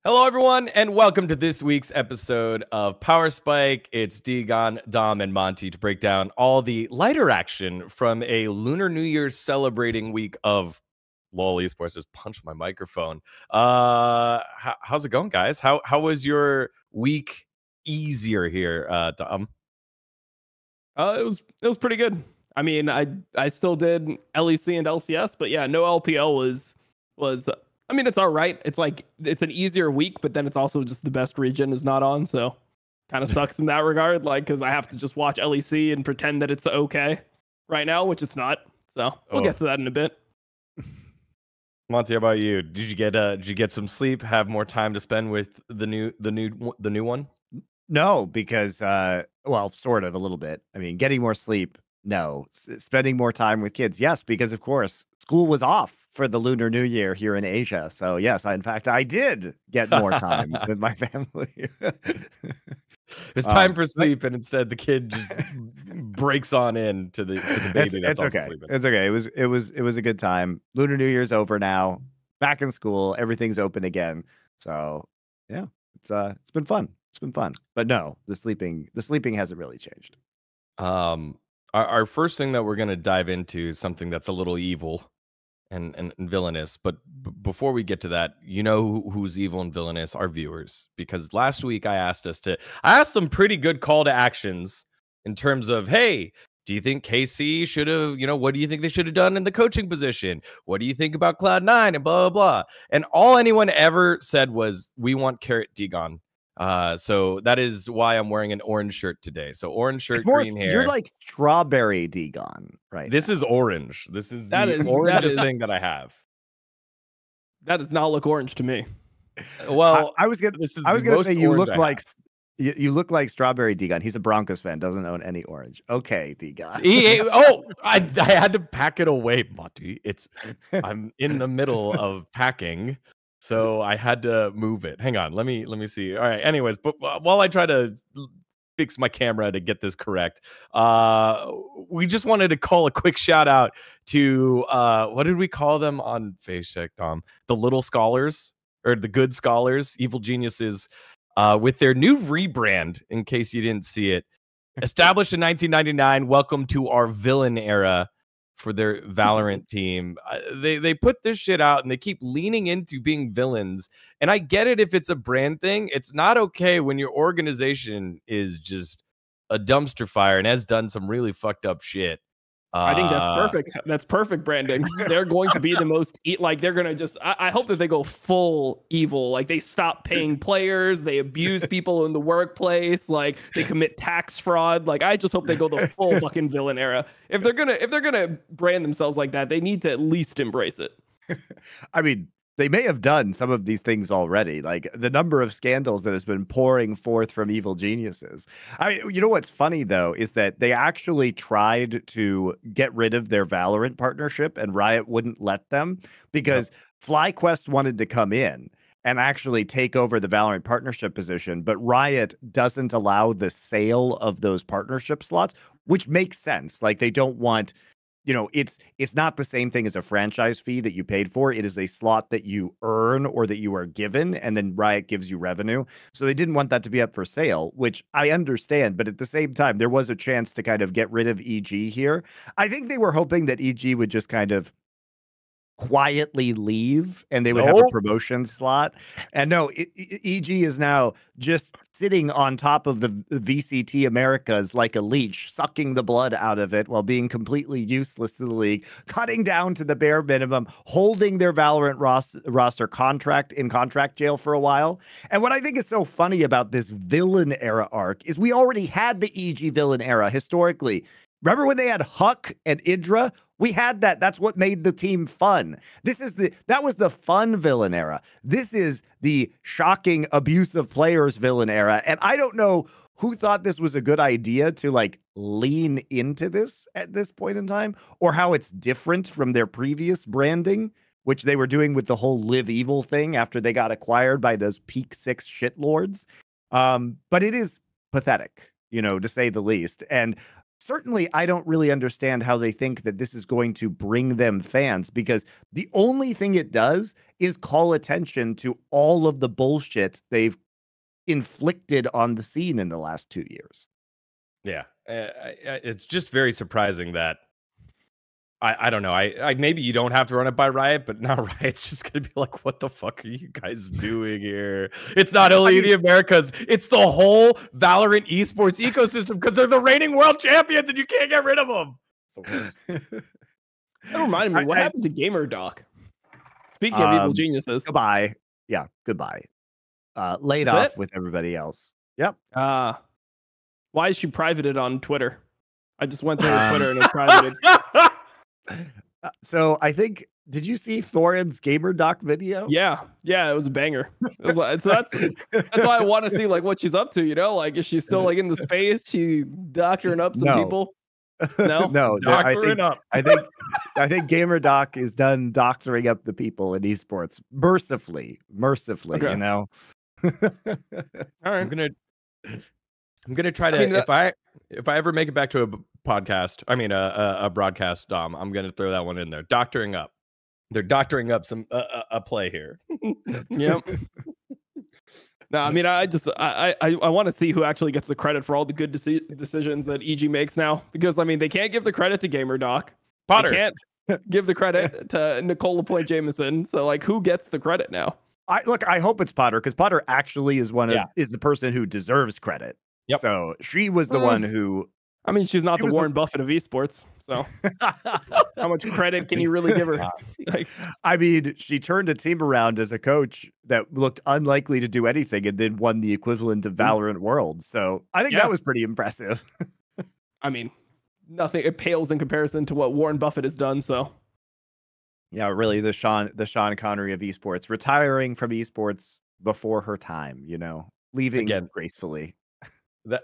Hello, everyone, and welcome to this week's episode of Power Spike. It's dGon, Dom, and Monte to break down all the lighter action from a Lunar New Year's celebrating week of LOL Esports. Just punched my microphone. How's it going, guys? How was your week easier here, Dom? It was pretty good. I mean, I still did LEC and LCS, but yeah, no LPL was. I mean, it's all right. It's like it's an easier week, but then it's also just the best region is not on, so kind of sucks in that regard. Like, because I have to just watch LEC and pretend that it's okay right now, which it's not. So we'll get to that in a bit. Monte, how about you? Did you get some sleep? Have more time to spend with the new one? No, because well, sort of a little bit. I mean, getting more sleep, no. Spending more time with kids, yes, because of course school was off for the Lunar New Year here in Asia. So yes, in fact, I did get more time with my family. It's time for sleep, and instead the kid just breaks on in to the baby. It's okay. It's okay. It was a good time. Lunar New Year's over now. Back in school, everything's open again. So yeah, it's been fun. It's been fun, but no, the sleeping hasn't really changed. Our first thing that we're gonna dive into is something that's a little evil and villainous. But before we get to that, you know who's evil and villainous? Our viewers. Because last week I asked some pretty good call to actions in terms of, hey, do you think KC should have, what do you think they should have done in the coaching position? What do you think about Cloud9 and blah, blah, blah? And all anyone ever said was, we want carrot dGon. So that is why I'm wearing an orange shirt today. So orange shirt, green hair. You're like strawberry dGon, right? This is orange. This is the orangest thing that I have. That does not look orange to me. Well, I was gonna say you look like strawberry dGon. He's a Broncos fan, doesn't own any orange. Okay, dGon. I had to pack it away, Monty. I'm in the middle of packing. So I had to move it. Hang on, let me see. All right. Anyways, but while I try to fix my camera to get this correct, we just wanted to call a quick shout out to what did we call them on Face Check, Dom? The little scholars or the good scholars, evil geniuses, with their new rebrand. In case you didn't see it, established in 1999. Welcome to our villain era. For their Valorant team, they put this shit out and they keep leaning into being villains. And I get it if it's a brand thing. It's not okay when your organization is just a dumpster fire and has done some really fucked up shit. I think that's perfect. That's perfect branding. They're going to be the most they're gonna just. I hope that they go full evil. Like they stop paying players, they abuse people in the workplace, like they commit tax fraud. Like I just hope they go the full fucking villain era. If they're gonna brand themselves like that, they need to at least embrace it. I mean, they may have done some of these things already, like the number of scandals that has been pouring forth from evil geniuses. I mean, you know what's funny, though, is that they actually tried to get rid of their Valorant partnership and Riot wouldn't let them because FlyQuest wanted to come in and actually take over the Valorant partnership position. But Riot doesn't allow the sale of those partnership slots, which makes sense. Like they don't want... it's not the same thing as a franchise fee that you paid for. It is a slot that you earn or that you are given, and then Riot gives you revenue. So they didn't want that to be up for sale, which I understand. But at the same time, there was a chance to kind of get rid of EG here. I think they were hoping that EG would just kind of quietly leave and they would have a promotion slot. And no, EG is now just sitting on top of the VCT Americas like a leech, sucking the blood out of it while being completely useless to the league, cutting down to the bare minimum, holding their Valorant roster contract jail for a while. And what I think is so funny about this villain era arc is we already had the EG villain era historically. Remember when they had Huck and Idra? We had that. That's what made the team fun. That was the fun villain era. This is the shocking abusive players villain era. And I don't know who thought this was a good idea to like lean into this at this point in time, or how it's different from their previous branding, which they were doing with the whole Live Evil thing after they got acquired by those Peak 6 shitlords. But it is pathetic, to say the least. And certainly I don't really understand how they think that this is going to bring them fans, because the only thing it does is call attention to all of the bullshit they've inflicted on the scene in the last 2 years. Yeah, it's just very surprising that I don't know. I maybe you don't have to run it by Riot, but now Riot's just gonna be like, what the fuck are you guys doing here? It's not only the Americas, it's the whole Valorant esports ecosystem, because they're the reigning world champions and you can't get rid of them. That reminded me, what happened to GamerDoc? Speaking of evil geniuses. Goodbye. Yeah, goodbye. Laid off with everybody else. Yep. Why is she privated on Twitter? I just went through her Twitter and it's privated. So I think, did you see Thorin's GamerDoc video? Yeah, it was a banger. It was like, so that's why I want to see like what she's up to. You know, like is she still like in the space? She doctoring up some people? No, no. Doctoring up. I think GamerDoc is done doctoring up the people in esports mercifully. Okay. You know. All right. I'm gonna try to, if I ever make it back to a podcast, I mean a broadcast, Dom, I'm gonna throw that one in there. Doctoring up. They're doctoring up some a play here. Yep. No, I mean I want to see who actually gets the credit for all the good decisions that EG makes now, because I mean they can't give the credit to GamerDoc. Potter. They can't give the credit to Nicole Point Jameson. So like, who gets the credit now? I hope it's Potter, because Potter actually is is the person who deserves credit. Yep. So she was the one who. I mean, she's not the Warren Buffett of esports. So how much credit can you really give her? Like, I mean, she turned a team around as a coach that looked unlikely to do anything and then won the equivalent of Valorant World. So I think that was pretty impressive. I mean, nothing, it pales in comparison to what Warren Buffett has done. So yeah, really the Sean Connery of esports, retiring from esports before her time, you know, leaving gracefully.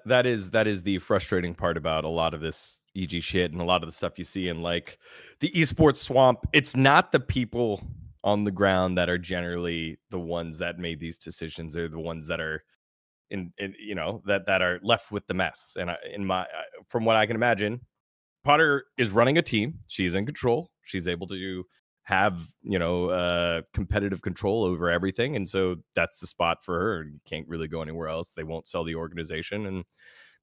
That is the frustrating part about a lot of this EG shit and a lot of the stuff you see in like the esports swamp. It's not the people on the ground that are generally the ones that made these decisions. They're the ones that are in you know, that are left with the mess. And from what I can imagine, Potter is running a team. She's in control. She's able to have, you know, competitive control over everything, and so that's the spot for her. You can't really go anywhere else. They won't sell the organization, and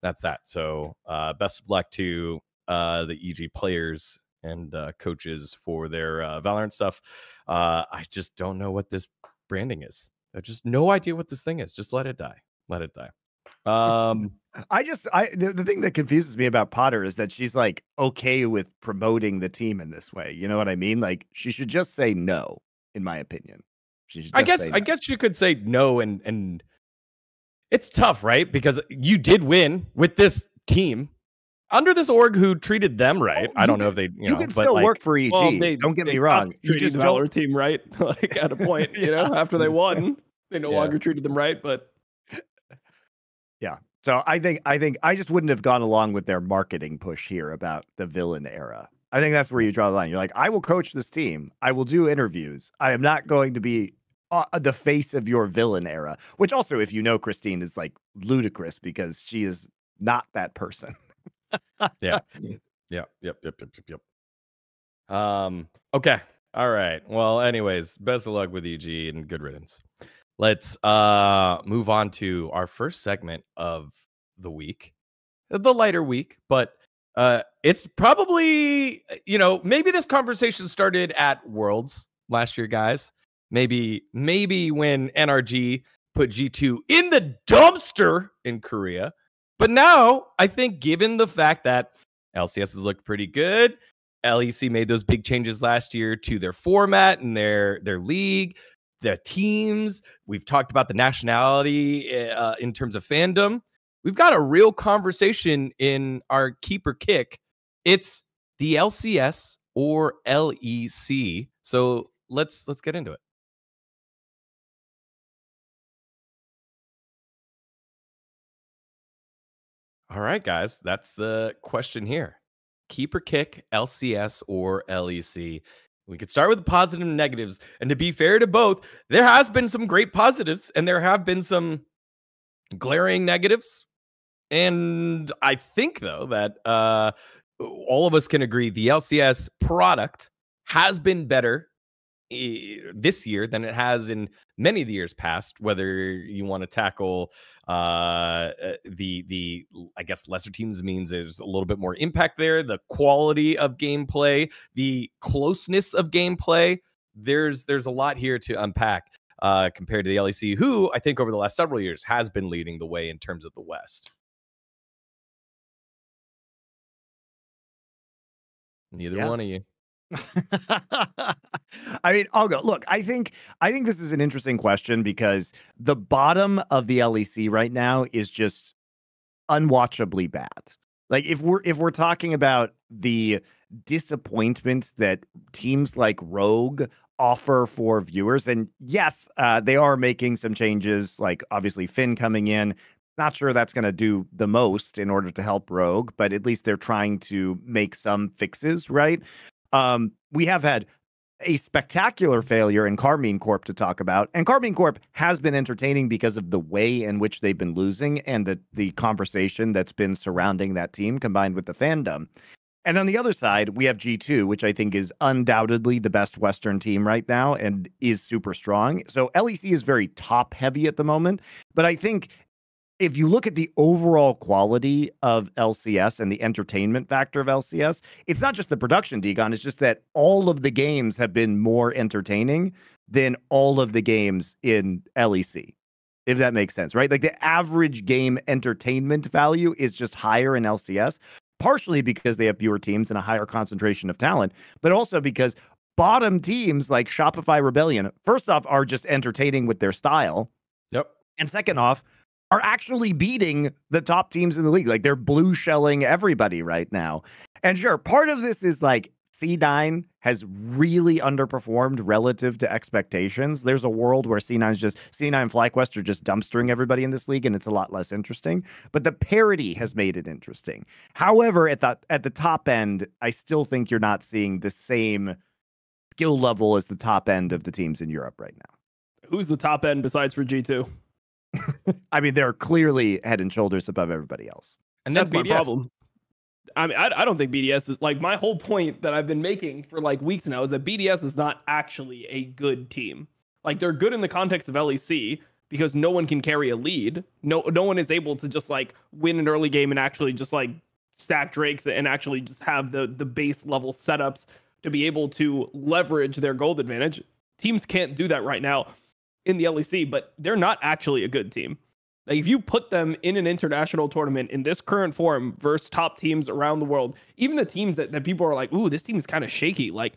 that's that. So best of luck to the EG players and coaches for their Valorant stuff. I just don't know what this branding is. I just no idea what this thing is. Just let it die. Let it die. The thing that confuses me about Potter is that she's like okay with promoting the team in this way. You know what I mean? Like she should just say no, in my opinion. I guess you could say no, and it's tough, right? Because you did win with this team under this org who treated them right. I don't know if they, you can still work for EG. Well, don't get me wrong. You just the Valor team right, like at a point, you know, after they won, they no longer treated them right, but. Yeah. So I think I just wouldn't have gone along with their marketing push here about the villain era. I think that's where you draw the line. You're like, I will coach this team. I will do interviews. I am not going to be the face of your villain era, which also, if you know Christine, is like ludicrous because she is not that person. Yeah. Yep. Okay. All right. Well, anyways, best of luck with EG and good riddance. Let's move on to our first segment of the week, the lighter week, but it's probably, you know, maybe this conversation started at Worlds last year, guys. Maybe when NRG put G2 in the dumpster in Korea. But now I think given the fact that LCS has looked pretty good, LEC made those big changes last year to their format and their league, their teams. We've talked about the nationality in terms of fandom. We've got a real conversation in our keeper kick. It's the LCS or LEC. So let's get into it. All right, guys, that's the question here. Keeper kick, LCS or LEC. We could start with the positive and negatives. And to be fair to both, there has been some great positives and there have been some glaring negatives. And I think, though, that all of us can agree the LCS product has been better this year than it has in many of the years past, whether you want to tackle the I guess lesser teams means there's a little bit more impact there, the quality of gameplay, the closeness of gameplay. There's a lot here to unpack compared to the LEC, who I think over the last several years has been leading the way in terms of the West. Neither one of you. I mean, I'll go. Look, I think this is an interesting question because the bottom of the LEC right now is just unwatchably bad. Like if we're talking about the disappointments that teams like Rogue offer for viewers, and yes, they are making some changes, like obviously Finn coming in. Not sure that's going to do the most in order to help Rogue, but at least they're trying to make some fixes, right? We have had a spectacular failure in Karmine Corp to talk about, and Karmine Corp has been entertaining because of the way in which they've been losing and the conversation that's been surrounding that team combined with the fandom. And on the other side, we have G2, which I think is undoubtedly the best Western team right now and is super strong. So LEC is very top heavy at the moment, but I think if you look at the overall quality of LCS and the entertainment factor of LCS, it's not just the production, dGon. It's just that all of the games have been more entertaining than all of the games in LEC, if that makes sense, right? Like the average game entertainment value is just higher in LCS, partially because they have fewer teams and a higher concentration of talent, but also because bottom teams like Shopify Rebellion, first off, are just entertaining with their style. Yep. And second off, are actually beating the top teams in the league. Like they're blue shelling everybody right now. And sure, part of this is like C9 has really underperformed relative to expectations. There's a world where C9 FlyQuest are just dumpstering everybody in this league, and it's a lot less interesting. But the parity has made it interesting. However, at the top end, I still think you're not seeing the same skill level as the top end of the teams in Europe right now. Who's the top end besides for G2? I mean, they're clearly head and shoulders above everybody else. And that's my problem. I mean, I don't think BDS is like my whole point that I've been making for like weeks now is that BDS is not actually a good team. Like they're good in the context of LEC because no one can carry a lead. No one is able to just like win an early game and actually just like stack Drakes and actually just have the base level setups to be able to leverage their gold advantage. Teams can't do that right now in the LEC, but they're not actually a good team. Like if you put them in an international tournament in this current form versus top teams around the world, even the teams that people are like, ooh, this team's kind of shaky. Like,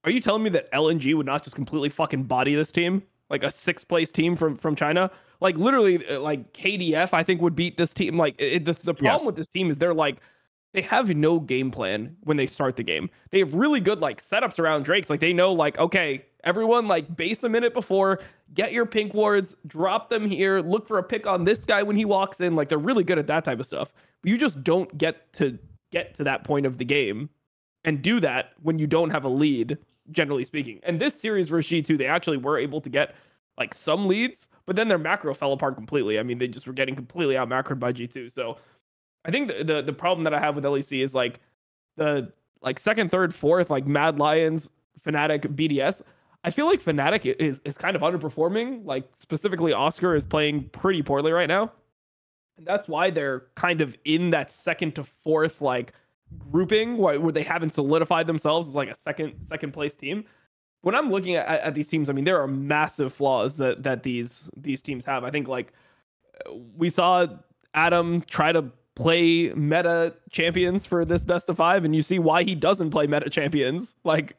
are you telling me that LNG would not just completely fucking body this team? Like a 6th place team from China? Like literally like KDF, I think would beat this team. Like the problem with this team is they have no game plan when they start the game. They have really good like setups around Drakes. Like they know like, okay, everyone like base a minute before, get your pink wards, drop them here, look for a pick on this guy when he walks in. Like they're really good at that type of stuff. But you just don't get to that point of the game and do that when you don't have a lead, generally speaking. And this series versus G2, they actually were able to get like some leads, but then their macro fell apart completely. I mean, they just were getting completely out macroed by G2. So I think the problem that I have with LEC is like the like 2nd, 3rd, 4th, like Mad Lions, Fnatic, BDS. I feel like Fnatic is kind of underperforming. Like specifically, Oscar is playing pretty poorly right now, and that's why they're kind of in that 2nd to 4th like grouping where they haven't solidified themselves as like a second place team. When I'm looking at these teams, I mean there are massive flaws that these teams have. I think like we saw Adam try to play meta champions for this best of 5, and you see why he doesn't play meta champions like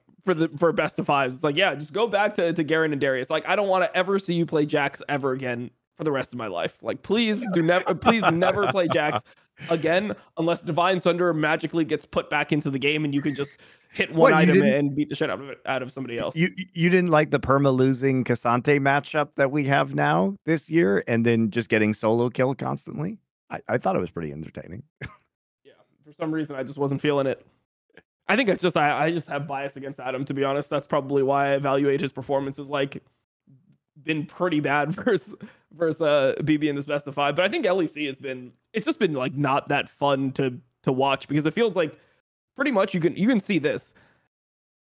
for best of 5s. It's like, yeah, just go back to Garen and Darius. Like I don't want to ever see you play Jax ever again for the rest of my life. Like please never play Jax again unless Divine Sunder magically gets put back into the game and you can just hit one item and beat the shit out of somebody else. You didn't like the perma losing Cassante matchup that we have now this year and then just getting solo kill constantly? I thought it was pretty entertaining. Yeah, for some reason I just wasn't feeling it. I think it's just I just have bias against Adam, to be honest. That's probably why I evaluate his performance as like been pretty bad versus BB in this best of 5. But I think LEC it's just been like not that fun to watch, because it feels like pretty much you can see this.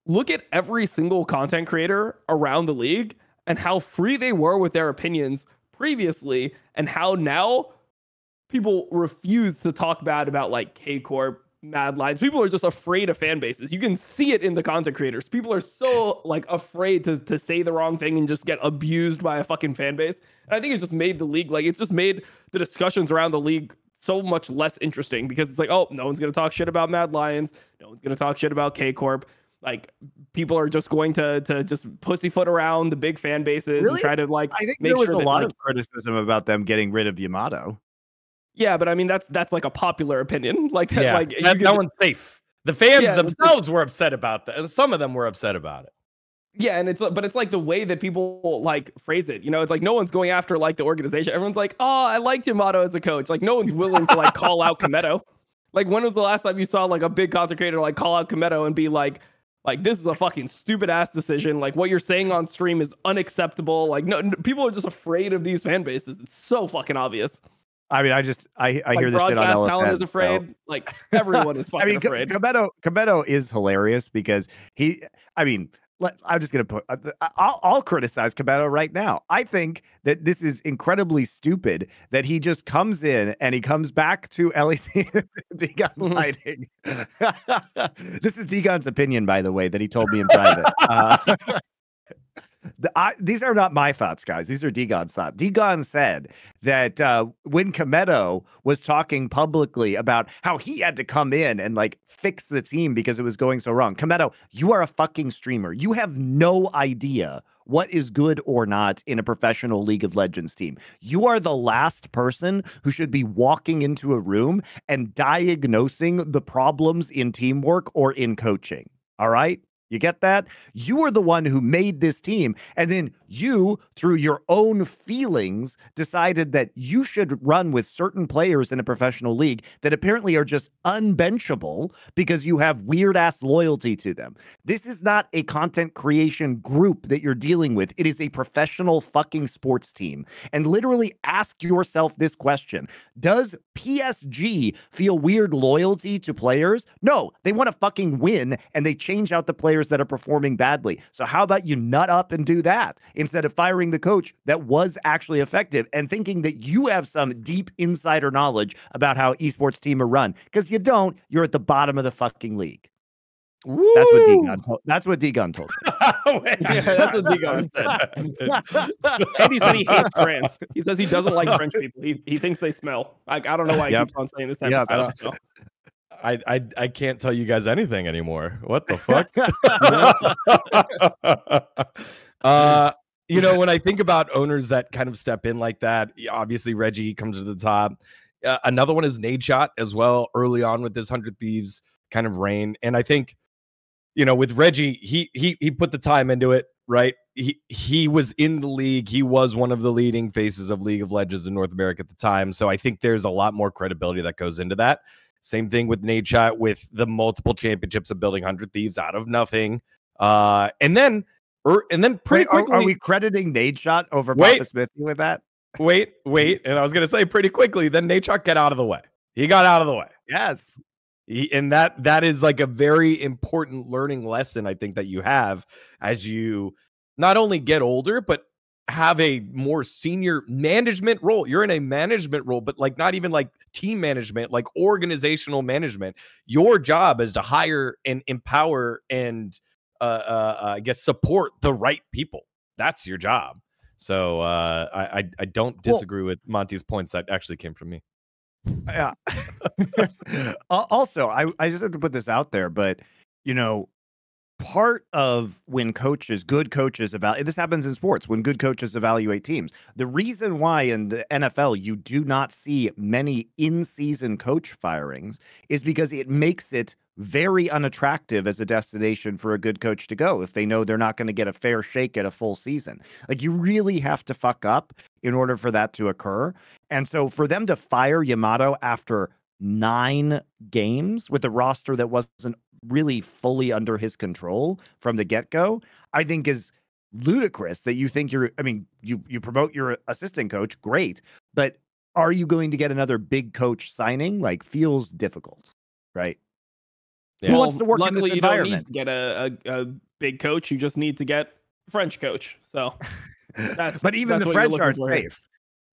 Look at every single content creator around the league and how free they were with their opinions previously, and how now people refuse to talk bad about like K-Corp, Mad Lions. People are just afraid of fan bases. You can see it in the content creators. People are so like afraid to say the wrong thing and just get abused by a fucking fan base. And I think it just made the league, like, it's just made the discussions around the league so much less interesting, because it's like, oh, no one's going to talk shit about Mad Lions. No one's going to talk shit about K-Corp. Like, people are just going to just pussyfoot around the big fan bases and try to like. I think make there was sure a lot of criticism about them getting rid of Yamato. Yeah, but I mean that's like a popular opinion. Like, yeah, like that one's safe. The fans themselves were upset about that, and some of them were upset about it. Yeah, and it's like the way that people like phrase it. You know, it's like no one's going after like the organization. Everyone's like, oh, I liked Yamato as a coach. Like, no one's willing to like call out Kometo. Like, when was the last time you saw like a big content creator like call out Kometo and be like this is a fucking stupid ass decision. Like, what you're saying on stream is unacceptable. Like, no, people are just afraid of these fan bases. It's so fucking obvious. I mean, I like, hear this shit on LFN. Talent is afraid. So. Like, everyone is fucking afraid. Kometo is hilarious because I'm just gonna put. I'll criticize Kometo right now. I think that this is incredibly stupid that he just comes in and he comes back to LEC. dGon's hiding. This is dGon's opinion, by the way, that he told me in private. These are not my thoughts, guys. These are dGon's thoughts. dGon said that when Kometo was talking publicly about how he had to come in and like fix the team because it was going so wrong. Kometo, you are a fucking streamer. You have no idea what is good or not in a professional League of Legends team. You are the last person who should be walking into a room and diagnosing the problems in teamwork or in coaching. All right? You get that? You are the one who made this team. And then you, through your own feelings, decided that you should run with certain players in a professional league that apparently are just unbenchable because you have weird ass loyalty to them. This is not a content creation group that you're dealing with. It is a professional fucking sports team. And literally ask yourself this question. Does PSG feel weird loyalty to players? No, they want to fucking win, and they change out the players that are performing badly. So how about you nut up and do that instead of firing the coach that was actually effective and thinking that you have some deep insider knowledge about how esports team are run? Because you don't. You're at the bottom of the fucking league. Woo! That's what dGon told me. Yeah, that's what dGon said. And he said he hates France. He says he doesn't like French people. He thinks they smell. Like, I don't know why he keeps on saying this type of stuff. So. I can't tell you guys anything anymore. What the fuck? You know, when I think about owners that kind of step in like that, obviously Reggie comes to the top. Another one is Nadeshot as well, early on with this 100 Thieves kind of reign. And I think, you know, with Reggie, he put the time into it, right? He was in the league. He was one of the leading faces of League of Legends in North America at the time. So I think there's a lot more credibility that goes into that. Same thing with Nadeshot, with the multiple championships of building 100 Thieves out of nothing. And then pretty quickly... Are we crediting Nadeshot over Papa Smithy with that? Wait. And I was going to say pretty quickly, then Nadeshot got out of the way. He got out of the way. Yes. And that is like a very important learning lesson, I think, that you have as you not only get older, but have a more senior management role. You're in a management role, but like not even like team management, like organizational management. Your job is to hire and empower and I guess support the right people. That's your job. So I don't disagree with Monte's points. That actually came from me. Yeah. Also, I just have to put this out there, but you know, part of when good coaches evaluate, this happens in sports, when good coaches evaluate teams. The reason why in the NFL you do not see many in-season coach firings is because it makes it very unattractive as a destination for a good coach to go if they know they're not going to get a fair shake at a full season. Like, you really have to fuck up in order for that to occur. And so for them to fire Yamato after 9 games with a roster that wasn't really fully under his control from the get-go, I think is ludicrous that you think I mean, you promote your assistant coach, great, but are you going to get another big coach signing? Like, feels difficult, right? Yeah. Who wants to work in this Luckily, environment? you don't need to get a big coach. You just need to get a French coach. So But even that's the what you're French looking aren't for here. safe.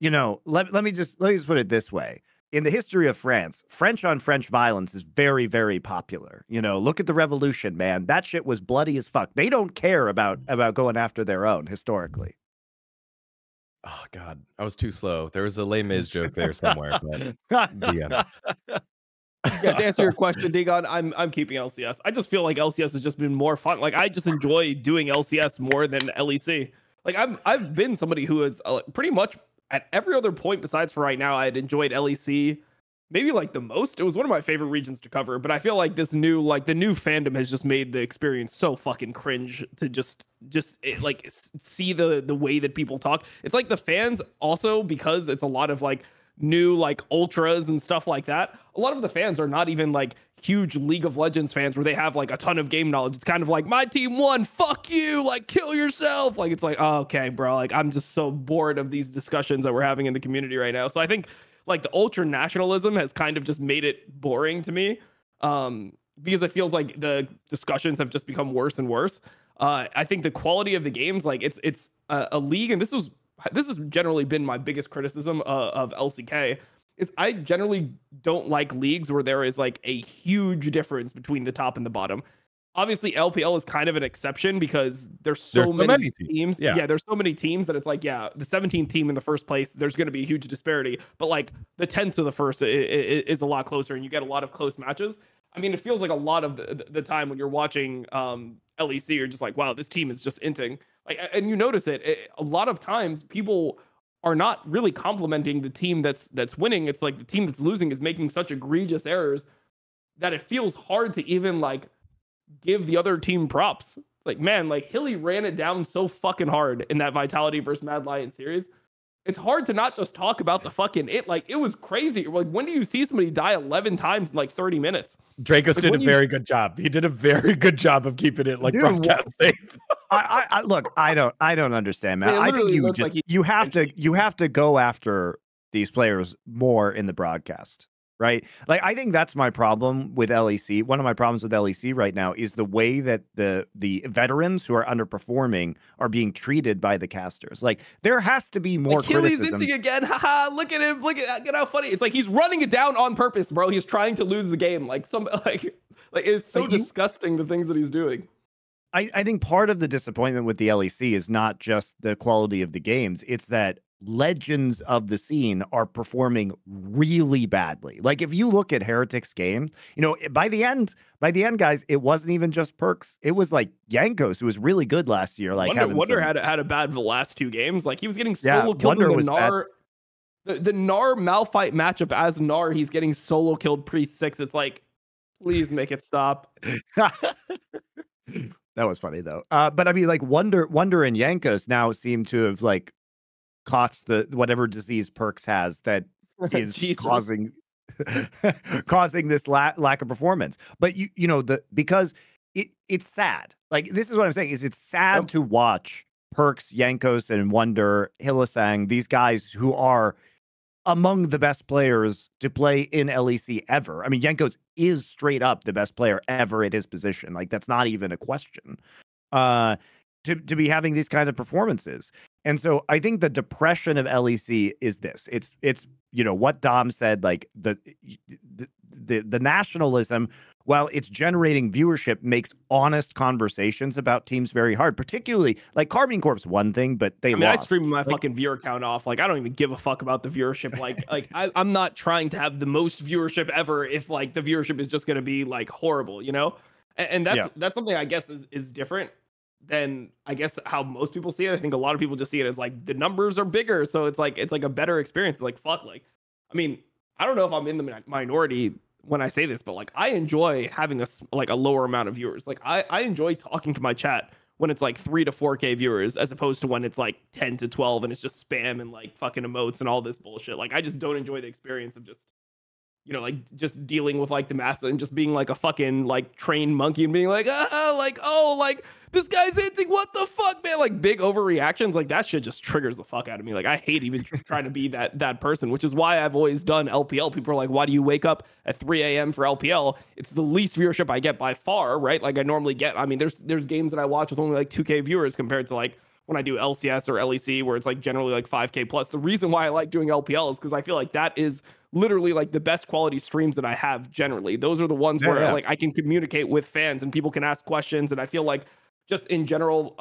You know, let me just put it this way. In the history of France, French on French violence is very, very popular. You know, look at the revolution, man. That shit was bloody as fuck. They don't care about going after their own historically. Oh God, I was too slow. There was a Les Mis joke there somewhere, but the end. Yeah, to answer your question, dGon, I'm keeping LCS. I just feel like LCS has just been more fun. Like I just enjoy doing LCS more than LEC. Like I've been somebody who has pretty much at every other point besides for right now, I had enjoyed LEC maybe like the most. It was one of my favorite regions to cover, but I feel like the new fandom has just made the experience so fucking cringe to just see the way that people talk. It's like the fans also, because it's a lot of like new like ultras and stuff like that. A lot of the fans are not even like huge League of Legends fans where they have like a ton of game knowledge. It's kind of like, my team won, fuck you, like kill yourself. Like it's like, oh, okay, bro, like I'm just so bored of these discussions that we're having in the community right now. So I think like the ultra nationalism has kind of just made it boring to me, because it feels like the discussions have just become worse and worse. I think the quality of the games, like it's a league, and this has generally been my biggest criticism of LCK, is I generally don't like leagues where there is like a huge difference between the top and the bottom. Obviously, LPL is kind of an exception because there's so many teams. Yeah, there's so many teams that it's like, yeah, the 17th team in the first place, there's going to be a huge disparity. But like the 10th to the first is a lot closer, and you get a lot of close matches. I mean, it feels like a lot of the time when you're watching LEC, you're just like, wow, this team is just inting. Like, and you notice it a lot of times people are not really complimenting the team that's winning. It's like the team that's losing is making such egregious errors that it feels hard to even like give the other team props. Like, man, like Hilly ran it down so fucking hard in that Vitality versus Mad Lion series. It's hard to not just talk about the fucking like it was crazy. Like, when do you see somebody die 11 times in like 30 minutes? Dracos did a very good job. He did a very good job of keeping it like broadcast safe. I look, I don't understand, man. I think you have to go after these players more in the broadcast, right? Like, I think that's my problem with LEC. One of my problems with LEC right now is the way that the veterans who are underperforming are being treated by the casters. Like, there has to be more criticism. He's again. Haha, look at him. Look at how funny. It's like he's running it down on purpose, bro. He's trying to lose the game. Like it's so disgusting, the things that he's doing. I think part of the disappointment with the LEC is not just the quality of the games. It's that legends of the scene are performing really badly. Like, if you look at Heretic's game, you know, by the end, guys, it wasn't even just Perks. It was like Jankos, who was really good last year. Like, Wonder had a bad the last two games. Like, he was getting solo killed in the Gnar. The Gnar Malphite matchup as Gnar, he's getting solo killed pre-6. It's like, please make it stop. That was funny though. But I mean, like Wonder and Jankos now seem to have like caught the whatever disease Perks has that is causing this lack of performance. But you know, because it's sad. Like, this is what I'm saying, is it's sad to watch Perks, Jankos, and Wonder, Hylissang, these guys who are among the best players to play in LEC ever. I mean, Jankos is straight up the best player ever at his position. Like, that's not even a question. To be having these kind of performances. And so I think the depression of LEC is this. It's you know what Dom said, like the nationalism, while it's generating viewership, makes honest conversations about teams very hard. Particularly, like, Carbine Corp's one thing, but I stream my fucking viewer count off. Like, I don't even give a fuck about the viewership. Like I'm not trying to have the most viewership ever if like the viewership is just going to be like horrible, you know? And that's something I guess is different than I guess how most people see it. I think a lot of people just see it as like the numbers are bigger, so it's like a better experience. It's like, fuck, like, I mean, I don't know if I'm in the minority when I say this, but like, I enjoy having a lower amount of viewers. Like, I enjoy talking to my chat when it's like 3 to 4K viewers, as opposed to when it's like 10 to 12 and it's just spam and like fucking emotes and all this bullshit. Like, I just don't enjoy the experience of just you know, like just dealing with like the masses and just being like a fucking like trained monkey and being like, like, oh, like this guy's hinting, what the fuck, man? Like big overreactions, like that shit just triggers the fuck out of me. Like I hate even trying to be that person, which is why I've always done LPL. People are like, why do you wake up at 3 a.m. for LPL? It's the least viewership I get by far, right? Like I normally get, I mean, there's games that I watch with only like 2K viewers compared to like when I do LCS or LEC, where it's like generally like 5K plus. The reason why I like doing LPL is because I feel like that is literally like the best quality streams that I have generally. Those are the ones where like I can communicate with fans and people can ask questions. And I feel like just in general,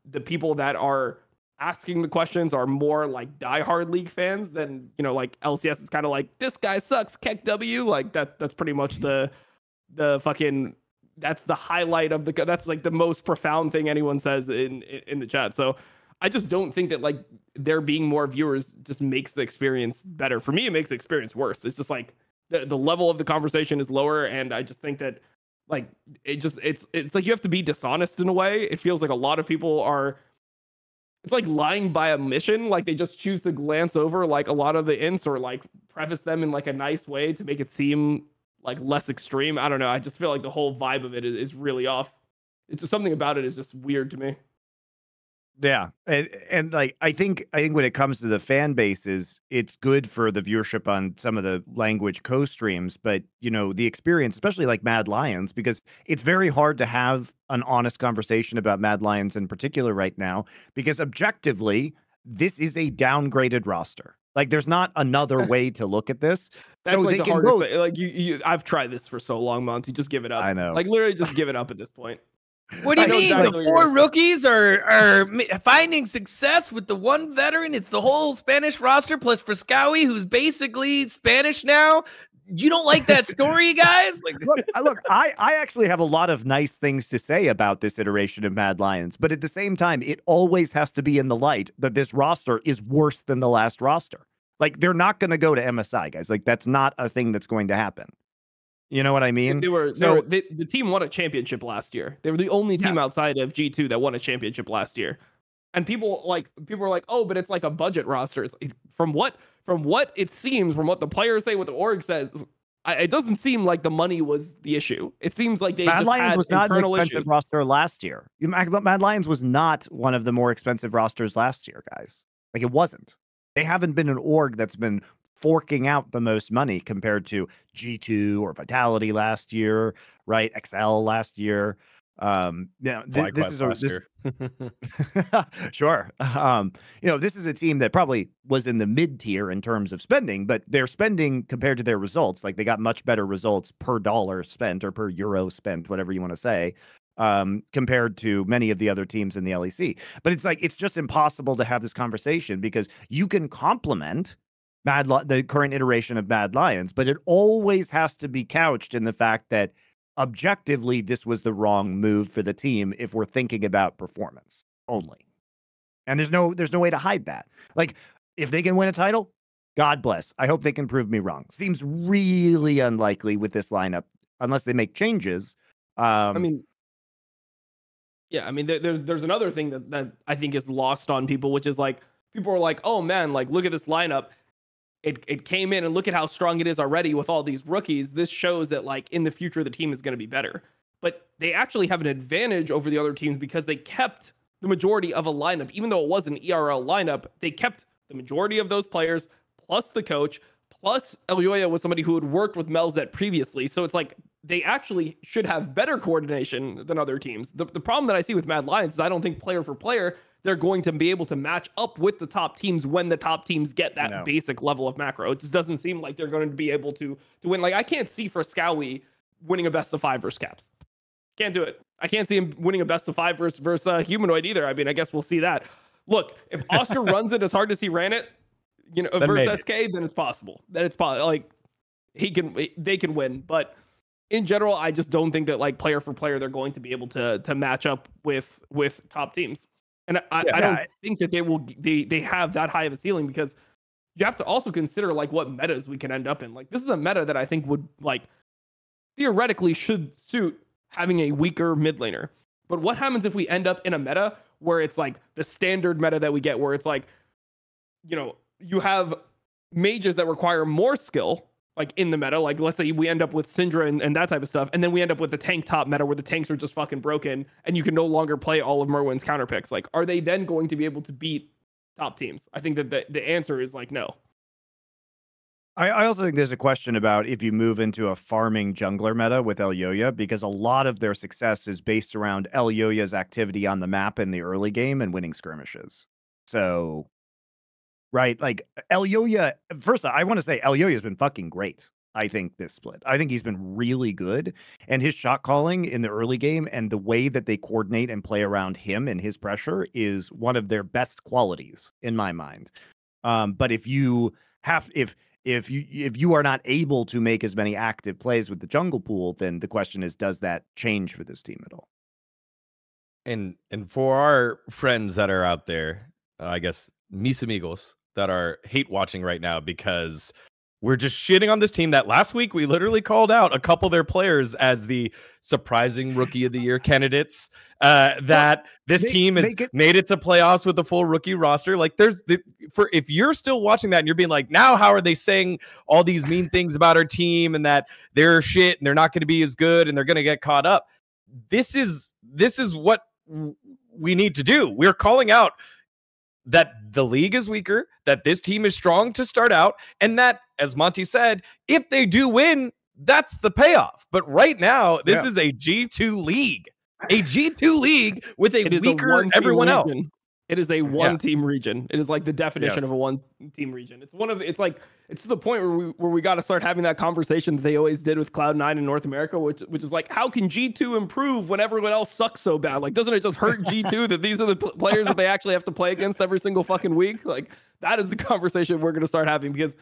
the people that are asking the questions are more like diehard League fans than, you know, like LCS is kind of like, this guy sucks, Keck W. Like that's pretty much the fucking, that's the highlight of that's like the most profound thing anyone says in the chat. So I just don't think that like there being more viewers just makes the experience better. For me, it makes the experience worse. It's just like the level of the conversation is lower. And I just think that like, it's like you have to be dishonest in a way. It feels like a lot of people are, it's like lying by omission. Like they just choose to glance over like a lot of the ints or like preface them in like a nice way to make it seem like less extreme. I don't know. I just feel like the whole vibe of it is really off. It's just something about it is just weird to me. Yeah, and like I think when it comes to the fan bases, it's good for the viewership on some of the language co-streams, but you know, the experience, especially like Mad Lions, because it's very hard to have an honest conversation about Mad Lions in particular right now, because objectively, this is a downgraded roster. Like there's not another way to look at this. That's so like they the can hardest go. thing. Like you I've tried this for so long, Monte. Just give it up. I know. Like literally just give it up at this point. What do you mean? Exactly The four rookies are finding success with the one veteran. It's the whole Spanish roster plus Friscawi, who's basically Spanish now. You don't like that story, guys? Like, look, I actually have a lot of nice things to say about this iteration of Mad Lions, but at the same time, it always has to be in the light that this roster is worse than the last roster. Like, they're not going to go to MSI, guys. Like, that's not a thing that's going to happen. You know what I mean? The team won a championship last year. They were the only team outside of G2 that won a championship last year. And people were like, oh, but it's like a budget roster. It's from what it seems, from what the players say, what the org says, it doesn't seem like the money was the issue. It seems like Mad Lions was not an expensive roster last year. Mad Lions was not one of the more expensive rosters last year, guys. Like it wasn't. They haven't been an org that's been forking out the most money compared to G2 or Vitality last year, right? XL last year. This is sure. You know, this is a team that probably was in the mid tier in terms of spending, but their spending compared to their results, like they got much better results per dollar spent or per euro spent, whatever you want to say, compared to many of the other teams in the LEC. But it's like, it's just impossible to have this conversation because you can compliment the current iteration of Mad Lions, but it always has to be couched in the fact that objectively, this was the wrong move for the team if we're thinking about performance only. And there's no way to hide that. Like, if they can win a title, God bless. I hope they can prove me wrong. Seems really unlikely with this lineup, unless they make changes. There's another thing that I think is lost on people, which is like, people are like, oh man, like, look at this lineup. It came in and look at how strong it is already with all these rookies. This shows that like in the future, the team is going to be better, but they actually have an advantage over the other teams because they kept the majority of a lineup. Even though it was an ERL lineup, they kept the majority of those players plus the coach, plus Elyoya was somebody who had worked with Melzet previously. So it's like, they actually should have better coordination than other teams. The problem that I see with Mad Lions is I don't think player for player, they're going to be able to match up with the top teams when the top teams get that basic level of macro. It just doesn't seem like they're going to be able to win. Like, I can't see Friscawi winning a best of 5 versus Caps. Can't do it. I can't see him winning a best of 5 versus Humanoid either. I mean, I guess we'll see that. Look, if Oscar runs it as hard as he ran it, you know, then versus SK, then it's possible. Like they can win. But in general, I just don't think that like player for player, they're going to be able to match up with top teams. And I don't think that they have that high of a ceiling, because you have to also consider like what metas we can end up in. Like, this is a meta that I think would like theoretically should suit having a weaker mid laner. But what happens if we end up in a meta where it's like the standard meta that we get, where it's like, you know, you have mages that require more skill like in the meta. Like let's say we end up with Syndra and that type of stuff, and then we end up with the tank top meta where the tanks are just fucking broken and you can no longer play all of Merwin's counter picks. Like, are they then going to be able to beat top teams? I think that the answer is like no. I also think there's a question about if you move into a farming jungler meta with Elyoya, because a lot of their success is based around Elyoya's activity on the map in the early game and winning skirmishes. So, right, like Elyoya, first I want to say Elyoya's been fucking great. I think this split. I think he's been really good, and his shot calling in the early game and the way that they coordinate and play around him and his pressure is one of their best qualities in my mind. But if you are not able to make as many active plays with the jungle pool, then the question is, does that change for this team at all? And for our friends that are out there, I guess mis amigos that are hate watching right now because we're just shitting on this team that last week we literally called out a couple of their players as the surprising rookie of the year candidates. That this team has made it to playoffs with a full rookie roster. Like if you're still watching that and you're being like, now how are they saying all these mean things about our team and that they're shit and they're not going to be as good and they're going to get caught up? This is what we need to do. We're calling out that the league is weaker, that this team is strong to start out, and that, as Monte said, if they do win, that's the payoff. But right now, this is a G2 league. A G2 league with a weaker everyone else. It is a one-team region. It is like the definition of a one-team region. It's to the point where we got to start having that conversation that they always did with Cloud9 in North America, which is like, how can G2 improve when everyone else sucks so bad? Like, doesn't it just hurt G2 that these are the players that they actually have to play against every single fucking week? Like, that is the conversation we're going to start having, because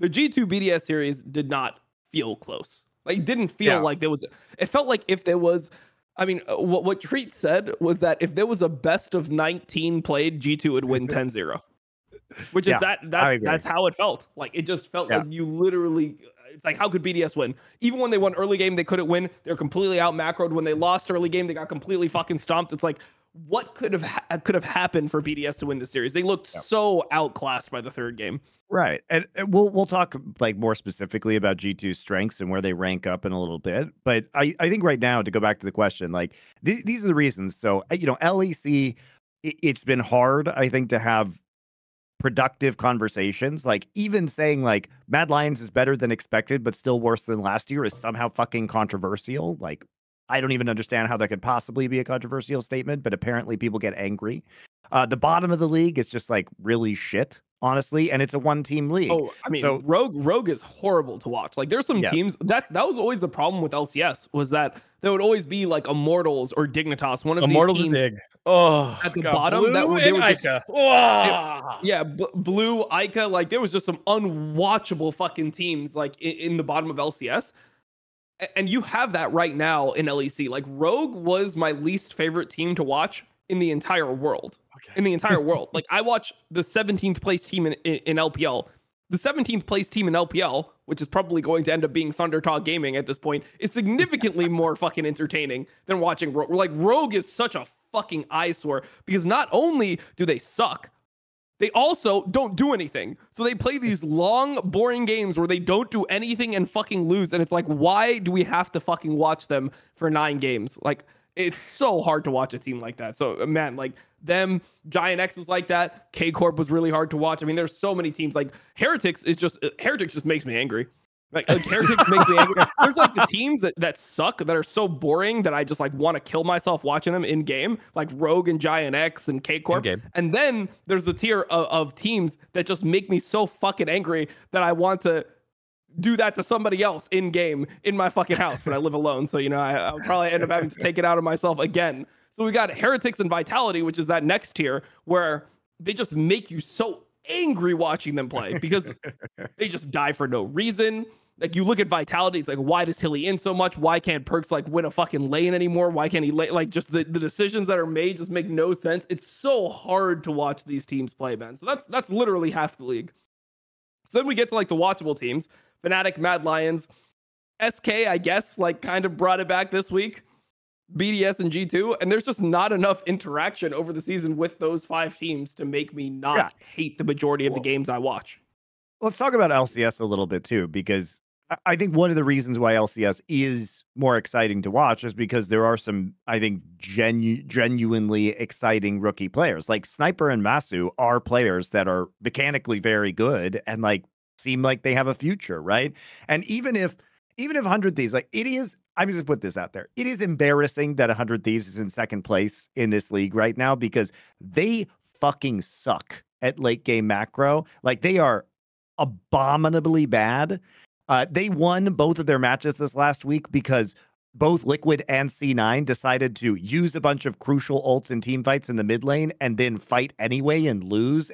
the G2 BDS series did not feel close. Like, it didn't feel like there was. It felt like if there was. I mean, what Treat said was that if there was a best of 19 played, G2 would win 10-0. Which is that's how it felt. Like, it just felt like you literally, it's like, how could BDS win? Even when they won early game, they couldn't win. They're completely out macroed. When they lost early game, they got completely fucking stomped. It's like, what could have happened for BDS to win this series? They looked so outclassed by the third game. Right. And we'll talk like more specifically about G2's strengths and where they rank up in a little bit. But I think right now, to go back to the question, like these are the reasons. So, LEC, it's been hard, I think, to have productive conversations. Like, even saying like Mad Lions is better than expected, but still worse than last year is somehow fucking controversial. Like, I don't even understand how that could possibly be a controversial statement, but apparently people get angry. The bottom of the league is just like really shit, honestly, and it's a one-team league. Oh, I mean, so Rogue is horrible to watch. Like, there's some teams that was always the problem with LCS, was that there would always be like Immortals or Dignitas, one of Immortals these teams big. Oh, at the bottom that were just, Blue, Ica, like there was just some unwatchable fucking teams like in the bottom of LCS. And you have that right now in LEC. Like, Rogue was my least favorite team to watch in the entire world. In the entire world. Like, I watch the 17th place team in LPL. The 17th place team in LPL, which is probably going to end up being Thundertalk Gaming at this point, is significantly more fucking entertaining than watching Rogue. Like, Rogue is such a fucking eyesore, because not only do they suck, they also don't do anything. So they play these long, boring games where they don't do anything and fucking lose. And it's like, why do we have to fucking watch them for 9 games? Like, it's so hard to watch a team like that. So, man, like them, Giant X was like that. K-Corp was really hard to watch. I mean, there's so many teams. Like, Heretics just makes me angry. Like Heretics makes me angry. There's like the teams that suck, that are so boring that I just like want to kill myself watching them in game, like Rogue and Giant X and K-Corp. And then there's the tier of teams that just make me so fucking angry that I want to do that to somebody else in game in my fucking house, but I live alone. So, I'll probably end up having to take it out of myself again. So we got Heretics and Vitality, which is that next tier where they just make you so angry watching them play, because they just die for no reason. Like, you look at Vitality, it's like, why does Hilly in so much? Why can't Perks like win a fucking lane anymore? Why can't he like just the decisions that are made just make no sense. It's so hard to watch these teams play, man. So that's literally half the league. So then we get to like the watchable teams. Fnatic, Mad Lions, SK, I guess, like kind of brought it back this week. BDS and G2, and there's just not enough interaction over the season with those 5 teams to make me not hate the majority of the games I watch. Let's talk about LCS a little bit too, because I think one of the reasons why LCS is more exciting to watch is because there are some, I think, genuinely exciting rookie players. Like Sniper and Masu are players that are mechanically very good and like seem like they have a future, right? And even if 100 Thieves, like it is, I'm just put this out there. It is embarrassing that 100 Thieves is in second place in this league right now because they fucking suck at late game macro. Like they are abominably bad. They won both of their matches this last week because both Liquid and C9 decided to use a bunch of crucial ults and team fights in the mid lane and then fight anyway and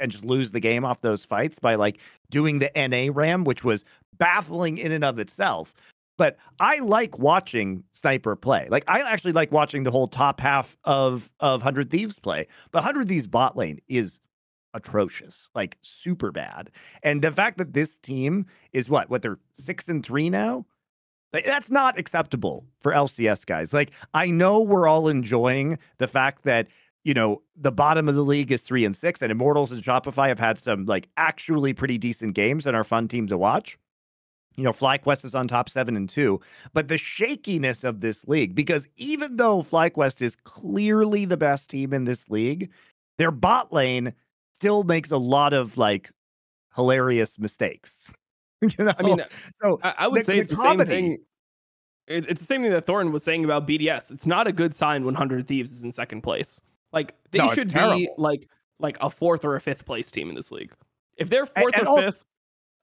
just lose the game off those fights by like doing the NA ram, which was baffling in and of itself. But I like watching Sniper play. Like I actually like watching the whole top half of 100 Thieves play. But 100 Thieves bot lane is atrocious, like super bad. And the fact that this team is what they're 6-3 now, like, that's not acceptable for LCS guys. Like I know we're all enjoying the fact that, you know, the bottom of the league is 3-6 and Immortals and Shopify have had some like actually pretty decent games and are fun team to watch. You know, FlyQuest is on top 7-2, but the shakiness of this league, because even though FlyQuest is clearly the best team in this league, their bot lane still makes a lot of like hilarious mistakes. You know, I mean, so I would say it's the same thing. It's the same thing that Thorn was saying about BDS. It's not a good sign when 100 Thieves is in second place. Like they should be like a fourth or a fifth place team in this league. If they're fourth or fifth,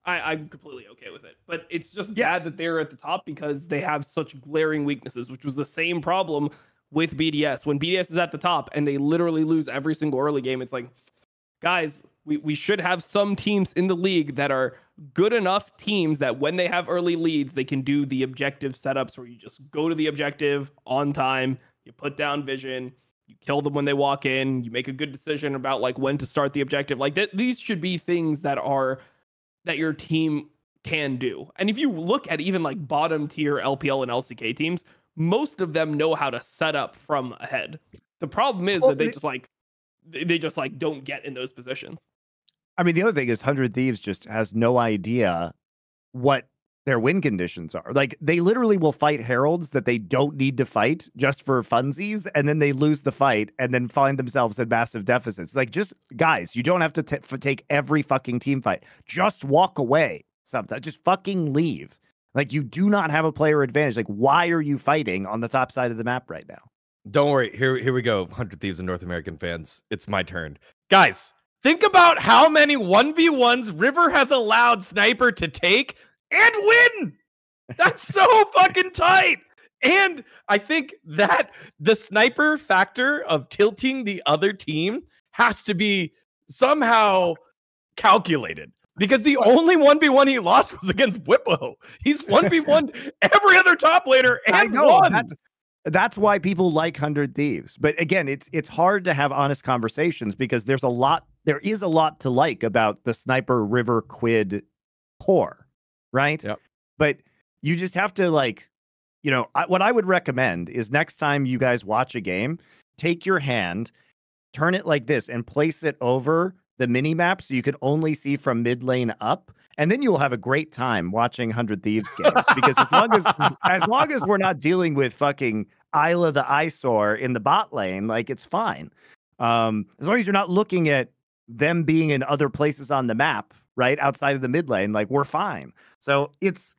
I'm completely okay with it. But it's just bad that they're at the top because they have such glaring weaknesses, which was the same problem with BDS. When BDS is at the top and they literally lose every single early game, it's like, guys, we should have some teams in the league that are good enough teams that when they have early leads, they can do the objective setups where you just go to the objective on time, you put down vision, you kill them when they walk in, you make a good decision about like when to start the objective. Like these should be things that your team can do. And if you look at even like bottom tier LPL and LCK teams, most of them know how to set up from ahead. The problem is that they just don't get in those positions. I mean, the other thing is 100 Thieves just has no idea what their win conditions are. Like they literally will fight heralds that they don't need to fight just for funsies, and then they lose the fight and then find themselves in massive deficits. Like, just guys, you don't have to take every fucking team fight. Just walk away sometimes. Just fucking leave. Like, you do not have a player advantage. Like, why are you fighting on the top side of the map right now? Don't worry. Here we go, 100 Thieves and North American fans. It's my turn. Guys, think about how many 1v1s River has allowed Sniper to take and win. That's so fucking tight. And I think that the Sniper factor of tilting the other team has to be somehow calculated. Because the only 1v1 he lost was against Whippo. He's 1v1 every other top laner and won. That's why people like 100 Thieves. But again, it's hard to have honest conversations because there is a lot to like about the Sniper River Quid core, right? Yep. But you just have to what I would recommend is next time you guys watch a game, take your hand, turn it like this and place it over the mini map so you can only see from mid lane up. And then you'll have a great time watching 100 Thieves games because as long as we're not dealing with fucking Isla the Eyesore in the bot lane, like it's fine. As long as you're not looking at them being in other places on the map, right outside of the mid lane, like we're fine. So it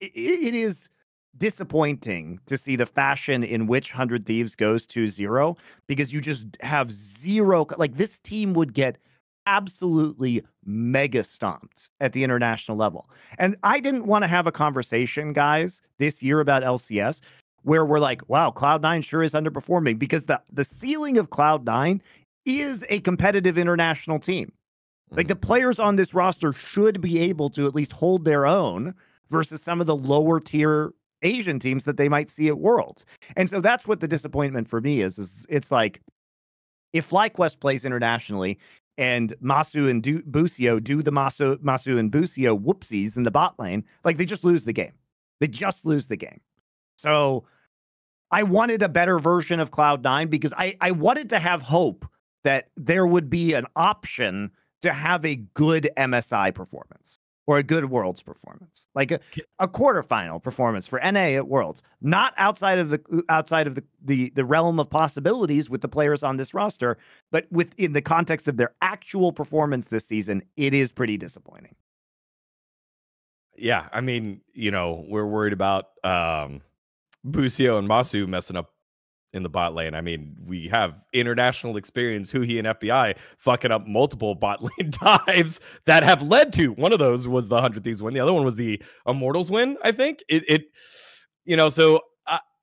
is disappointing to see the fashion in which 100 Thieves goes 2-0 because you just have zero. Like this team would get absolutely mega stomped at the international level. And I didn't want to have a conversation, guys, this year about LCS where we're like, wow, Cloud9 sure is underperforming because the ceiling of Cloud9 is a competitive international team. Like the players on this roster should be able to at least hold their own versus some of the lower tier Asian teams that they might see at Worlds. And so that's what the disappointment for me is it's like if FlyQuest plays internationally and Masu and Busio do the Masu and Busio whoopsies in the bot lane, like they just lose the game. They just lose the game. So I wanted a better version of Cloud9 because I wanted to have hope that there would be an option to have a good MSI performance or a good Worlds performance, like a quarterfinal performance for NA at Worlds, not outside of the realm of possibilities with the players on this roster, but within the context of their actual performance this season, it is pretty disappointing. Yeah, I mean, we're worried about Busio and Masu messing up in the bot lane. I mean, we have international experience, Huhi and FBI fucking up multiple bot lane dives that have led to, one of those was the 100 Thieves win. The other one was the Immortals win, I think. So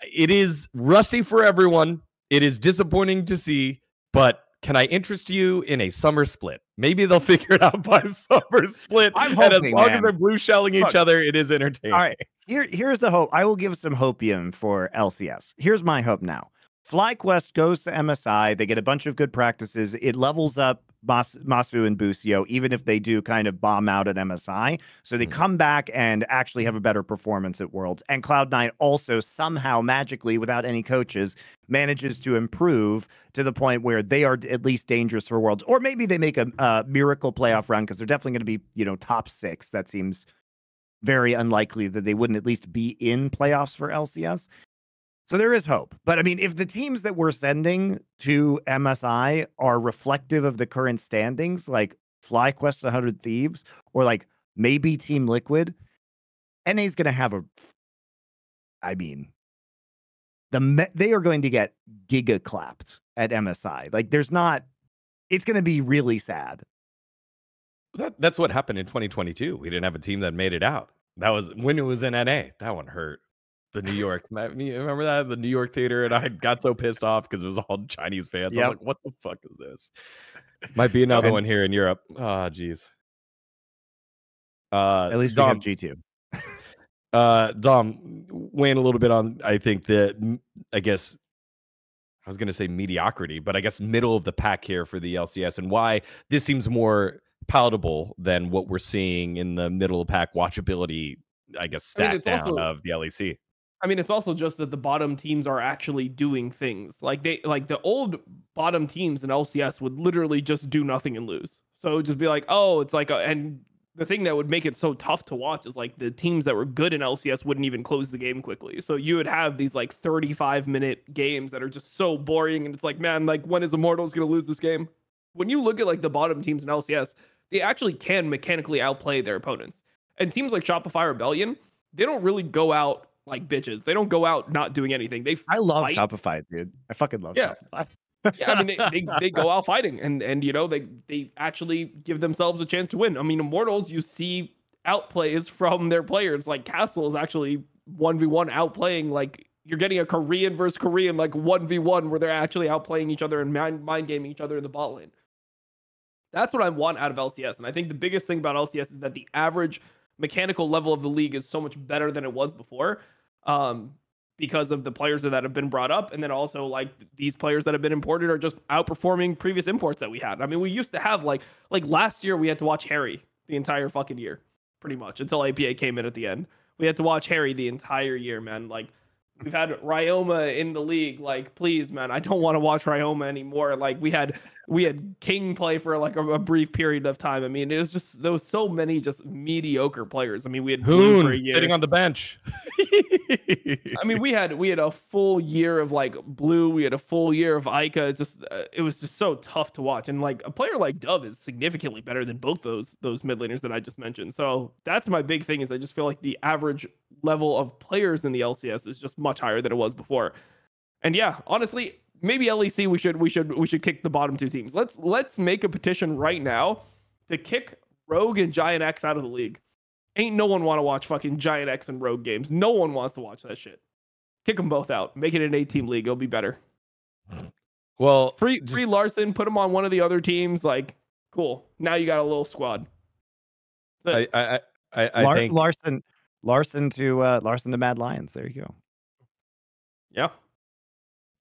it is rusty for everyone. It is disappointing to see, but can I interest you in a summer split? Maybe they'll figure it out by summer split. I'm hoping, hoping, as long as they're blue shelling each other, it is entertaining. All right, here's the hope. I will give some hopium for LCS. Here's my hope now. FlyQuest goes to MSI. They get a bunch of good practices. It levels up Masu and Busio, even if they do kind of bomb out at MSI. So they come back and actually have a better performance at Worlds. And Cloud9 also somehow magically, without any coaches, manages to improve to the point where they are at least dangerous for Worlds. Or maybe they make a miracle playoff run, because they're definitely going to be, top 6. That seems very unlikely that they wouldn't at least be in playoffs for LCS. So there is hope. But I mean, if the teams that we're sending to MSI are reflective of the current standings, like FlyQuest 100 Thieves, or like maybe Team Liquid, NA's going to have they are going to get giga clapped at MSI. Like it's going to be really sad. That's what happened in 2022. We didn't have a team that made it out. That was when it was in NA. That one hurt. The New York, remember that? The New York theater, and I got so pissed off because it was all Chinese fans. I was like, what the fuck is this? Might be another one here in Europe. Oh, geez. At least Dom, we have G2. Dom, weighing a little bit on, I think that, I guess, I was going to say mediocrity, but I guess middle of the pack here for the LCS, and why this seems more palatable than what we're seeing in the middle of pack watchability, I guess, stat down of the LEC. I mean, it's also just that the bottom teams are actually doing things. Like the old bottom teams in LCS would literally just do nothing and lose. So it would just be like, oh, it's like, and the thing that would make it so tough to watch is like the teams that were good in LCS wouldn't even close the game quickly. So you would have these like 35-minute games that are just so boring. And it's like, man, like when is Immortals going to lose this game? When you look at like the bottom teams in LCS, they actually can mechanically outplay their opponents. And teams like Shopify Rebellion, they don't really go out like bitches. They don't go out not doing anything. I love fight. Shopify, dude. I fucking love Shopify. Yeah, I mean, they go out fighting, and they actually give themselves a chance to win. I mean, Immortals, you see outplays from their players. Like Castle is actually 1v1 outplaying. Like you're getting a Korean versus Korean like 1v1 where they're actually outplaying each other and mind gaming each other in the bot lane. That's what I want out of LCS, and I think the biggest thing about LCS is that the average mechanical level of the league is so much better than it was before. Because of the players that have been brought up, and then also like these players that have been imported are just outperforming previous imports that we had. I mean, we used to have like last year we had to watch Harry the entire fucking year, pretty much, until APA came in at the end. We had to watch Harry the entire year, man. Like we've had Ryoma in the league. Like, please, man, I don't want to watch Ryoma anymore. Like we had King play for like a brief period of time. I mean, it was just there was so many just mediocre players. I mean, we had Blue for a year. Sitting on the bench. I mean, we had a full year of like Blue. We had a full year of Ica. It's just it was just so tough to watch. And like a player like Dove is significantly better than both those mid laners that I just mentioned. So that's my big thing is I just feel like the average level of players in the LCS is just much higher than it was before. And yeah, honestly, maybe LEC we should kick the bottom two teams. Let's make a petition right now to kick Rogue and Giant X out of the league. Ain't no one want to watch fucking Giant X and Rogue games. No one wants to watch that shit. Kick them both out. Make it an 8-team league. It'll be better. Well, free Larson. Put him on one of the other teams. Like, cool. Now you got a little squad. I think Larson to Mad Lions. There you go. Yeah.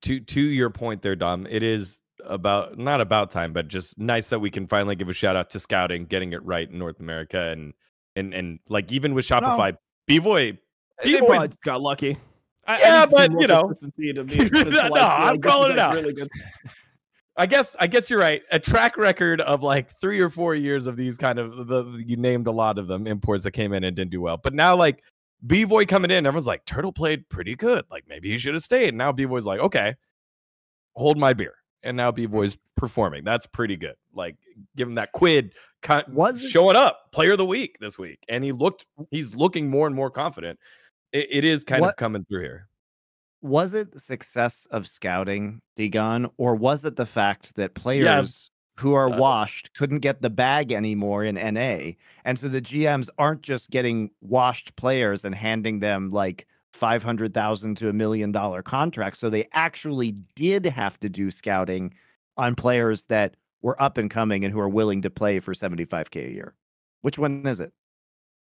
To your point there, Dom, it is not about time, but just nice that we can finally give a shout out to scouting, getting it right in North America, and like even with Shopify, B-Boy just got lucky. But you know, I'm calling it out. Really good. I guess you're right. A track record of like 3 or 4 years of these kind of you named a lot of them imports that came in and didn't do well. But now like B-Boy coming in, everyone's like Turtle played pretty good. Like maybe he should have stayed. And now B-Boy's like, okay, hold my beer. And now B-Boy's performing. That's pretty good. Like give him that quid showing up, player of the week this week. And he's looking more and more confident. It is kind of coming through here. Was it the success of scouting, dGon, or was it the fact that players who are washed couldn't get the bag anymore in NA? And so the GMs aren't just getting washed players and handing them like $500,000 to $1 million contracts. So they actually did have to do scouting on players that were up and coming and who are willing to play for $75K a year. Which one is it?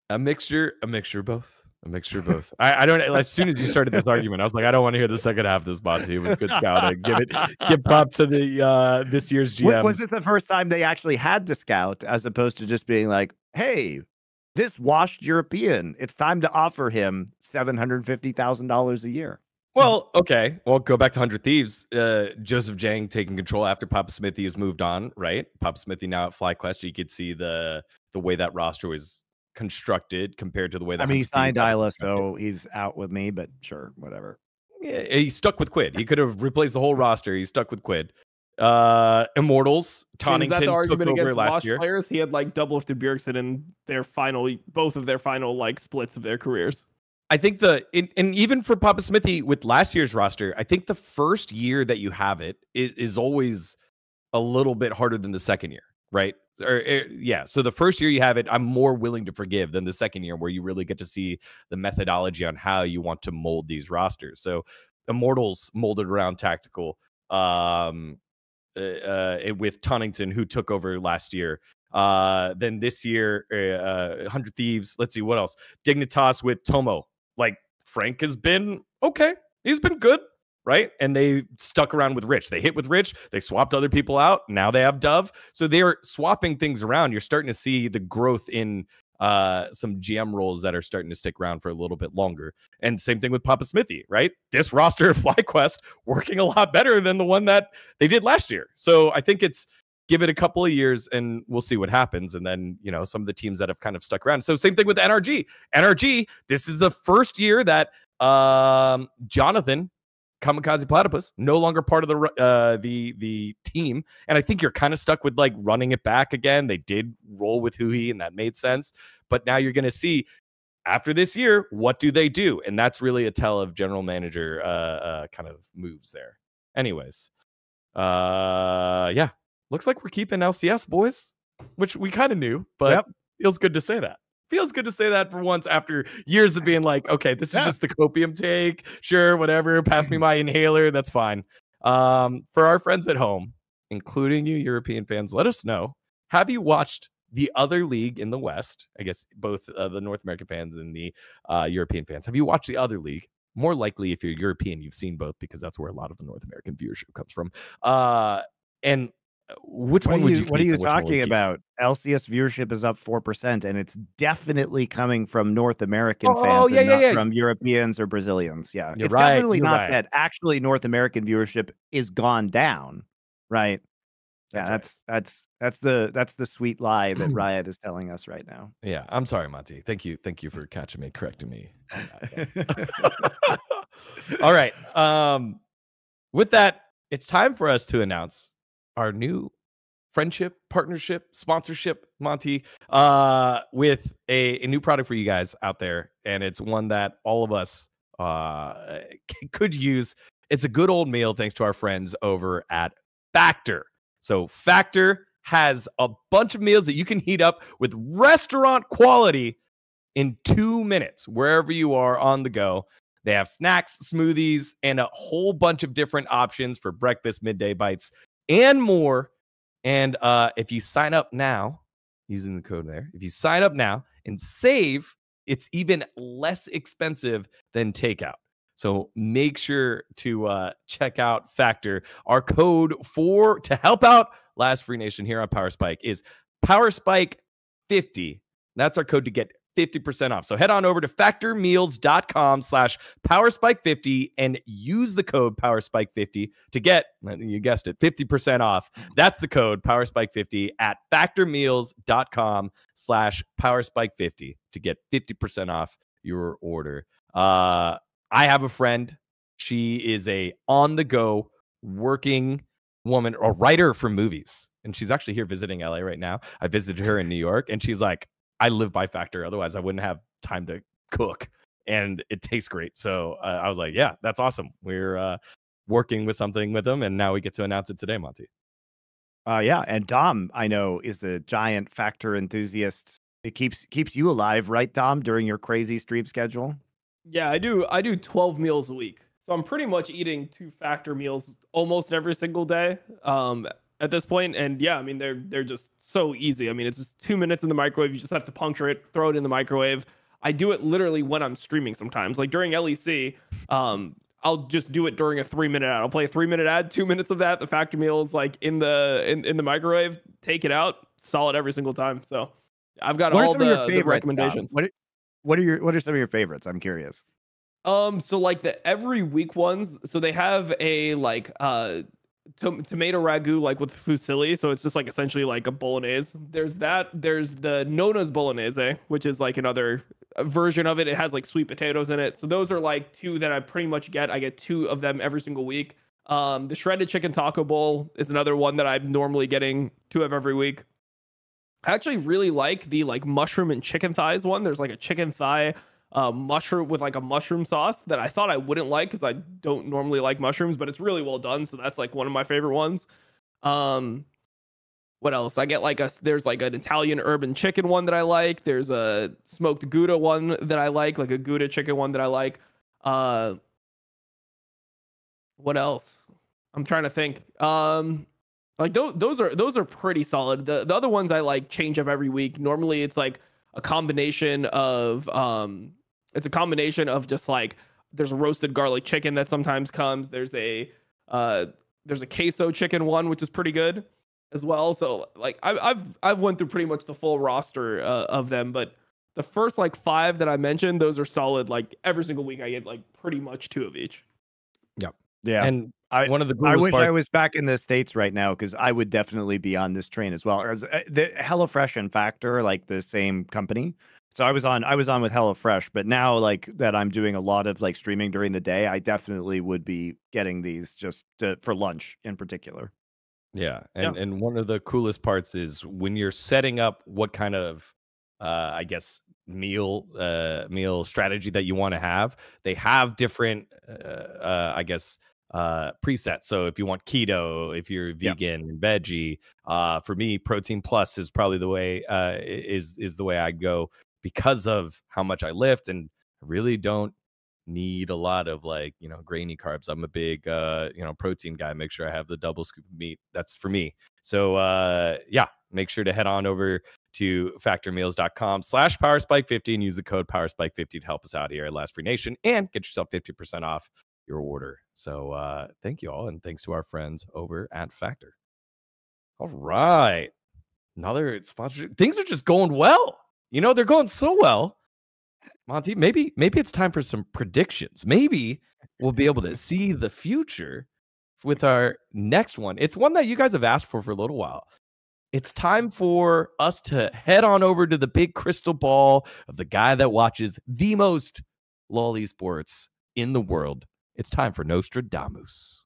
A mixture of both. A mixture of both. I don't. As soon as you started this argument, I was like, I don't want to hear the second half of this, Monte, with good scouting. Give props to the this year's GM. Was this the first time they actually had to scout, as opposed to just being like, "Hey, this washed European. It's time to offer him $750,000 a year." Well, okay. Well, go back to 100 Thieves. Joseph Jang taking control after Papa Smithy has moved on, right? Papa Smithy now at FlyQuest. You could see the way that roster was constructed compared to the way that he signed Isla, so he's out with me, but sure, whatever. Yeah, he stuck with Quid. He could have replaced the whole roster. He stuck with Quid. Immortals, Tonington took over last year. Players, he had like Doublelifted Bjergsen in both of their final like splits of their careers. I think and even for Papa Smithy with last year's roster, I think the first year that you have it is always a little bit harder than the second year, right? So the first year you have it, I'm more willing to forgive than the second year, where you really get to see the methodology on how you want to mold these rosters. So Immortals molded around tactical with Tonington, who took over last year. Then this year, 100 Thieves. Let's see what else. Dignitas with Tomo. Like Frank has been okay. He's been good. Right. And they stuck around with Rich. They hit with Rich. They swapped other people out. Now they have Dove. So they're swapping things around. You're starting to see the growth in some GM roles that are starting to stick around for a little bit longer. And same thing with Papa Smithy, right? This roster of FlyQuest working a lot better than the one that they did last year. So I think it's give it a couple of years and we'll see what happens. And then, some of the teams that have kind of stuck around. So same thing with NRG. NRG, this is the first year that Jonathan Kamikaze Platypus no longer part of the team, and I think you're kind of stuck with like running it back again. They did roll with Hui, and that made sense. But now you're going to see after this year, what do they do? And that's really a tell of general manager kind of moves there. Anyways, yeah, looks like we're keeping LCS, boys, which we kind of knew, but feels good to say that. Feels good to say that for once after years of being like, okay, this is just the copium take. Sure, whatever. Pass me my inhaler. That's fine. For our friends at home, including you European fans, let us know. Have you watched the other league in the West? I guess both the North American fans and the European fans. Have you watched the other league? More likely, if you're European, you've seen both because that's where a lot of the North American viewership comes from. And which one would you? What are you talking about? LCS viewership is up 4%, and it's definitely coming from North American fans, and not from Europeans or Brazilians. Yeah, it's definitely not that. Actually, North American viewership is gone down, right? Yeah, that's the sweet lie that Riot is telling us right now. Yeah, I'm sorry, Monte. Thank you for catching me, correcting me. All right. With that, it's time for us to announce our new friendship, partnership, sponsorship, Monte, with a new product for you guys out there. And it's one that all of us could use. It's a good old meal thanks to our friends over at Factor. So Factor has a bunch of meals that you can heat up with restaurant quality in 2 minutes, wherever you are on the go. They have snacks, smoothies, and a whole bunch of different options for breakfast, midday bites, and more. And if you sign up now, using the code there, if you sign up now and save, it's even less expensive than takeout. So make sure to check out Factor. Our code to help out Last Free Nation here on Power Spike is PowerSpike50. That's our code to get 50% off. So head on over to factormeals.com/powerspike50 and use the code powerspike50 to get, you guessed it, 50% off. That's the code powerspike50 at factormeals.com/powerspike50 to get 50% off your order. I have a friend. She is a on-the-go working woman or writer for movies. And she's actually here visiting LA right now. I visited her in New York, and she's like, I live by Factor. Otherwise, I wouldn't have time to cook, and it tastes great. So I was like, yeah, that's awesome. We're working with something with them, and now we get to announce it today, Monte. Yeah, and Dom, I know, is a giant Factor enthusiast. It keeps you alive, right, Dom, during your crazy stream schedule? Yeah, I do 12 meals a week. So I'm pretty much eating 2 Factor meals almost every single day at this point. And yeah, I mean, they're just so easy. I mean, it's just 2 minutes in the microwave. You just have to puncture it, throw it in the microwave. I do it literally when I'm streaming sometimes. Like during LEC, I'll just do it during a 3-minute ad. I'll play a 3-minute ad, 2 minutes of that. The Factor meals like in the microwave, take it out, solid every single time. So I've got all the recommendations. What are some of your favorites? I'm curious. So like the every week ones, so they have a like tomato ragu like with fusilli, so it's just like essentially like a bolognese. There's the Nona's bolognese, which is like another version of it. It has like sweet potatoes in it. So those are like 2 that I pretty much get. I get 2 of them every single week. The shredded chicken taco bowl is another one that I'm normally getting 2 of every week. I actually really like the like mushroom and chicken thighs one. There's like a chicken thigh mushroom with like a mushroom sauce that I thought I wouldn't like because I don't normally like mushrooms, but it's really well done. So that's like one of my favorite ones. What else? I get like there's like an Italian urban chicken one that I like. There's a smoked Gouda one that I like a Gouda chicken one that I like. What else? I'm trying to think. Like those are pretty solid. The other ones I like change up every week. Normally it's like a combination of just like there's a roasted garlic chicken that sometimes comes. There's a queso chicken one which is pretty good as well. So like I've went through pretty much the full roster of them, but the first like 5 that I mentioned, those are solid. Like every single week I get like pretty much 2 of each. Yep. Yeah. And one of the I wish I was back in the States right now because I would definitely be on this train as well. The HelloFresh and Factor, like the same company. So I was on with HelloFresh, but now like that I'm doing a lot of like streaming during the day, I definitely would be getting these just for lunch in particular. Yeah. And one of the coolest parts is when you're setting up what kind of I guess meal strategy that you want to have, they have different I guess presets. So if you want keto, if you're vegan, veggie, for me, protein plus is probably the way is the way I'd go because of how much I lift and really don't need a lot of like, grainy carbs. I'm a big protein guy. Make sure I have the double scoop of meat. That's for me. So make sure to head on over to factormeals.com/powerspike50 and use the code powerspike50 to help us out here at Last Free Nation and get yourself 50% off your order. So thank you all, and thanks to our friends over at Factor. All right, another sponsorship. Things are just going well. They're going so well. Monte, maybe it's time for some predictions. Maybe we'll be able to see the future with our next one. It's one that you guys have asked for a little while. It's time for us to head on over to the big crystal ball of the guy that watches the most LoL esports in the world. It's time for nostraDOMus.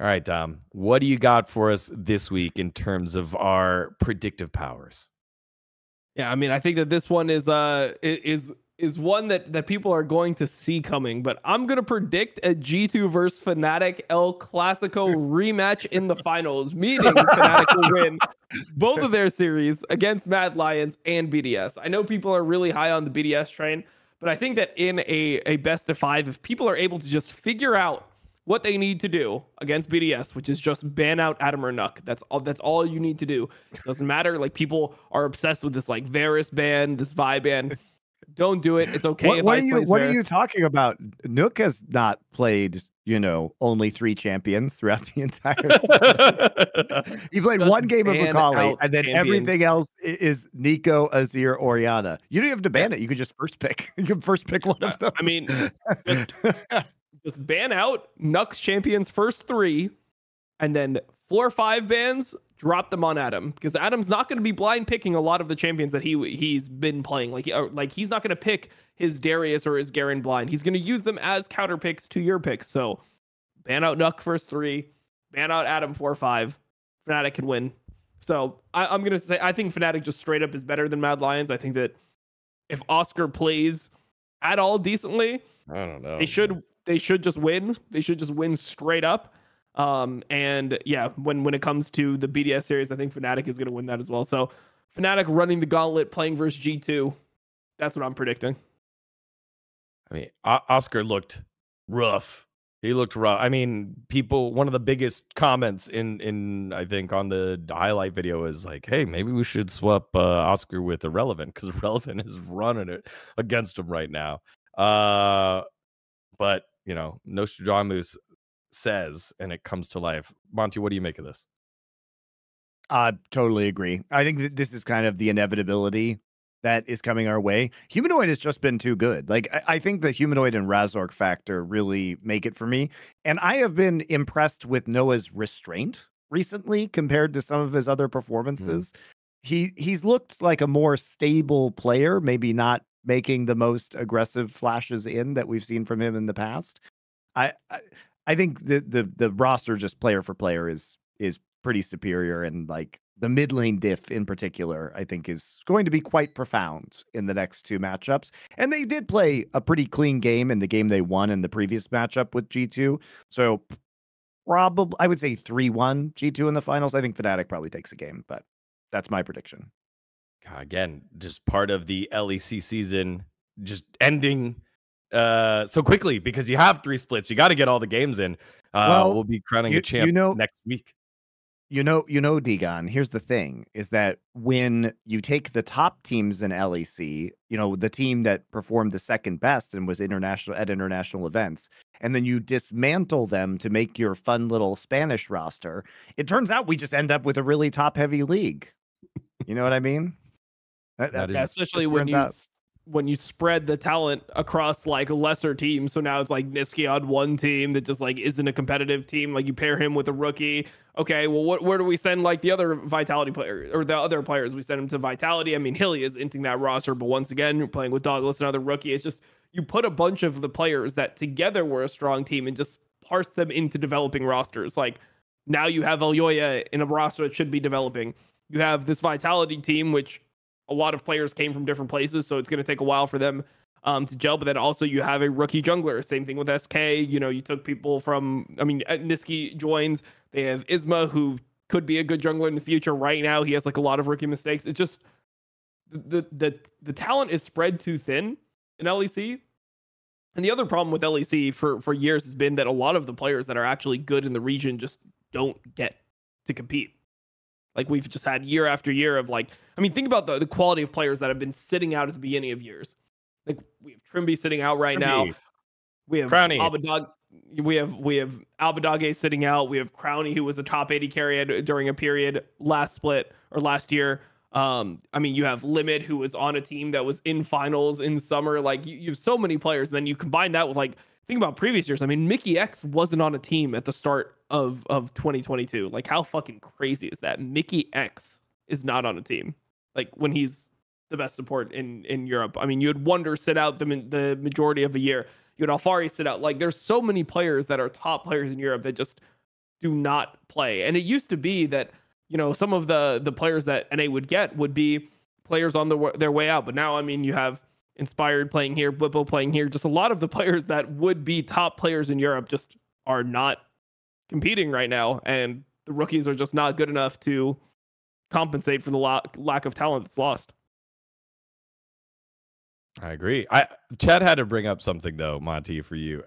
All right, Dom, what do you got for us this week in terms of our predictive powers? Yeah, I mean, I think that this one is one that people are going to see coming, but I'm going to predict a G2 versus Fnatic El Clasico rematch in the finals, meaning Fnatic will win both of their series against Mad Lions and BDS. I know people are really high on the BDS train, but I think that in a best of 5, if people are able to just figure out what they need to do against BDS, which is just ban out Adam or Nuck. That's all you need to do. It doesn't matter. Like, people are obsessed with this like Varus ban, this Vi ban. Don't do it. It's okay. What are you talking about? Nook has not played only 3 champions throughout the entire season. He played Just one game of ban Macaulay, out and then champions. everything else is Nico, Azir, Orianna. You don't have to ban it. You could just first pick. You can first pick one of them. I mean, just ban out Nux champions first 3, and then 4 or 5 bans, drop them on Adam, because Adam's not going to be blind picking a lot of the champions that he's been playing. Like he's not going to pick his Darius or his Garen blind. He's going to use them as counter picks to your picks. So ban out Nuck first 3, ban out Adam 4 or 5. Fnatic can win. So I'm going to say I think Fnatic just straight up is better than Mad Lions. I think that if Oscar plays at all decently, I don't know. They should just win. They should just win straight up. And yeah, when it comes to the BDS series, I think Fnatic is going to win that as well. So Fnatic running the gauntlet, playing versus G2. That's what I'm predicting. I mean, Oscar looked rough. He looked rough. I mean, one of the biggest comments in I think on the highlight video is like, hey, maybe we should swap Oscar with Irrelevant, because Irrelevant is running it against him right now. But nostraDOMus says, and it comes to life. Monte, what do you make of this? I totally agree. I think that this is kind of the inevitability that is coming our way. Humanoid has just been too good. Like, I think the Humanoid and Razork factor really make it for me. And I have been impressed with Noah's restraint recently compared to some of his other performances. He's looked like a more stable player, maybe not making the most aggressive flashes in that we've seen from him in the past. I think the roster just player for player is pretty superior, and like the mid lane diff in particular, I think is going to be quite profound in the next 2 matchups. And they did play a pretty clean game in the game they won in the previous matchup with G2. So probably I would say 3-1 G2 in the finals. I think Fnatic probably takes a game, but that's my prediction. Again, just part of the LEC season just ending so quickly, because you have 3 splits. You got to get all the games in. We'll be crowning a champ next week. dGon, here's the thing, is that when you take the top teams in LEC, the team that performed the second best and was international events, and then you dismantle them to make your fun little Spanish roster, it turns out we just end up with a really top-heavy league. You know what I mean? That is especially when you spread the talent across like lesser teams. So now it's like Niski on one team that just like isn't a competitive team. Like you pair him with a rookie. Okay, well, where do we send like the other Vitality player or the other players? We send them to Vitality. I mean, Hilly is inting that roster, but once again, you're playing with Douglas, another rookie. It's just you put a bunch of the players that together were a strong team and just parse them into developing rosters. Like now you have Elyoya in a roster that should be developing. You have this Vitality team, which a lot of players came from different places, so it's going to take a while for them to gel. But then also you have a rookie jungler. Same thing with SK. You took people from, Niski joins. They have Isma, who could be a good jungler in the future. Right now, he has like a lot of rookie mistakes. It's just the talent is spread too thin in LEC. And the other problem with LEC for years has been that a lot of the players that are actually good in the region just don't get to compete. Like we've just had year after year of think about the quality of players that have been sitting out at the beginning of years. Like we have Trimby sitting out right now. We have Albadog. We have Albadage sitting out. We have Crowny, who was a top 80 carry during a period last split or last year. You have Limit, who was on a team that was in finals in summer. Like you have so many players, and then you combine that with think about previous years. Mickey X wasn't on a team at the start of 2022. Like how fucking crazy is that? Mickey X is not on a team when he's the best support in Europe. You had Wonder sit out the majority of a year. You had Alfari sit out. There's so many players that are top players in Europe that just do not play. And it used to be that some of the players that NA would get would be players on their way out. But now you have Inspired playing here, Blippo playing here. Just a lot of the players that would be top players in Europe just are not competing right now, and the rookies are just not good enough to compensate for the lack of talent that's lost. I agree. Chad had to bring up something though, Monte, for you.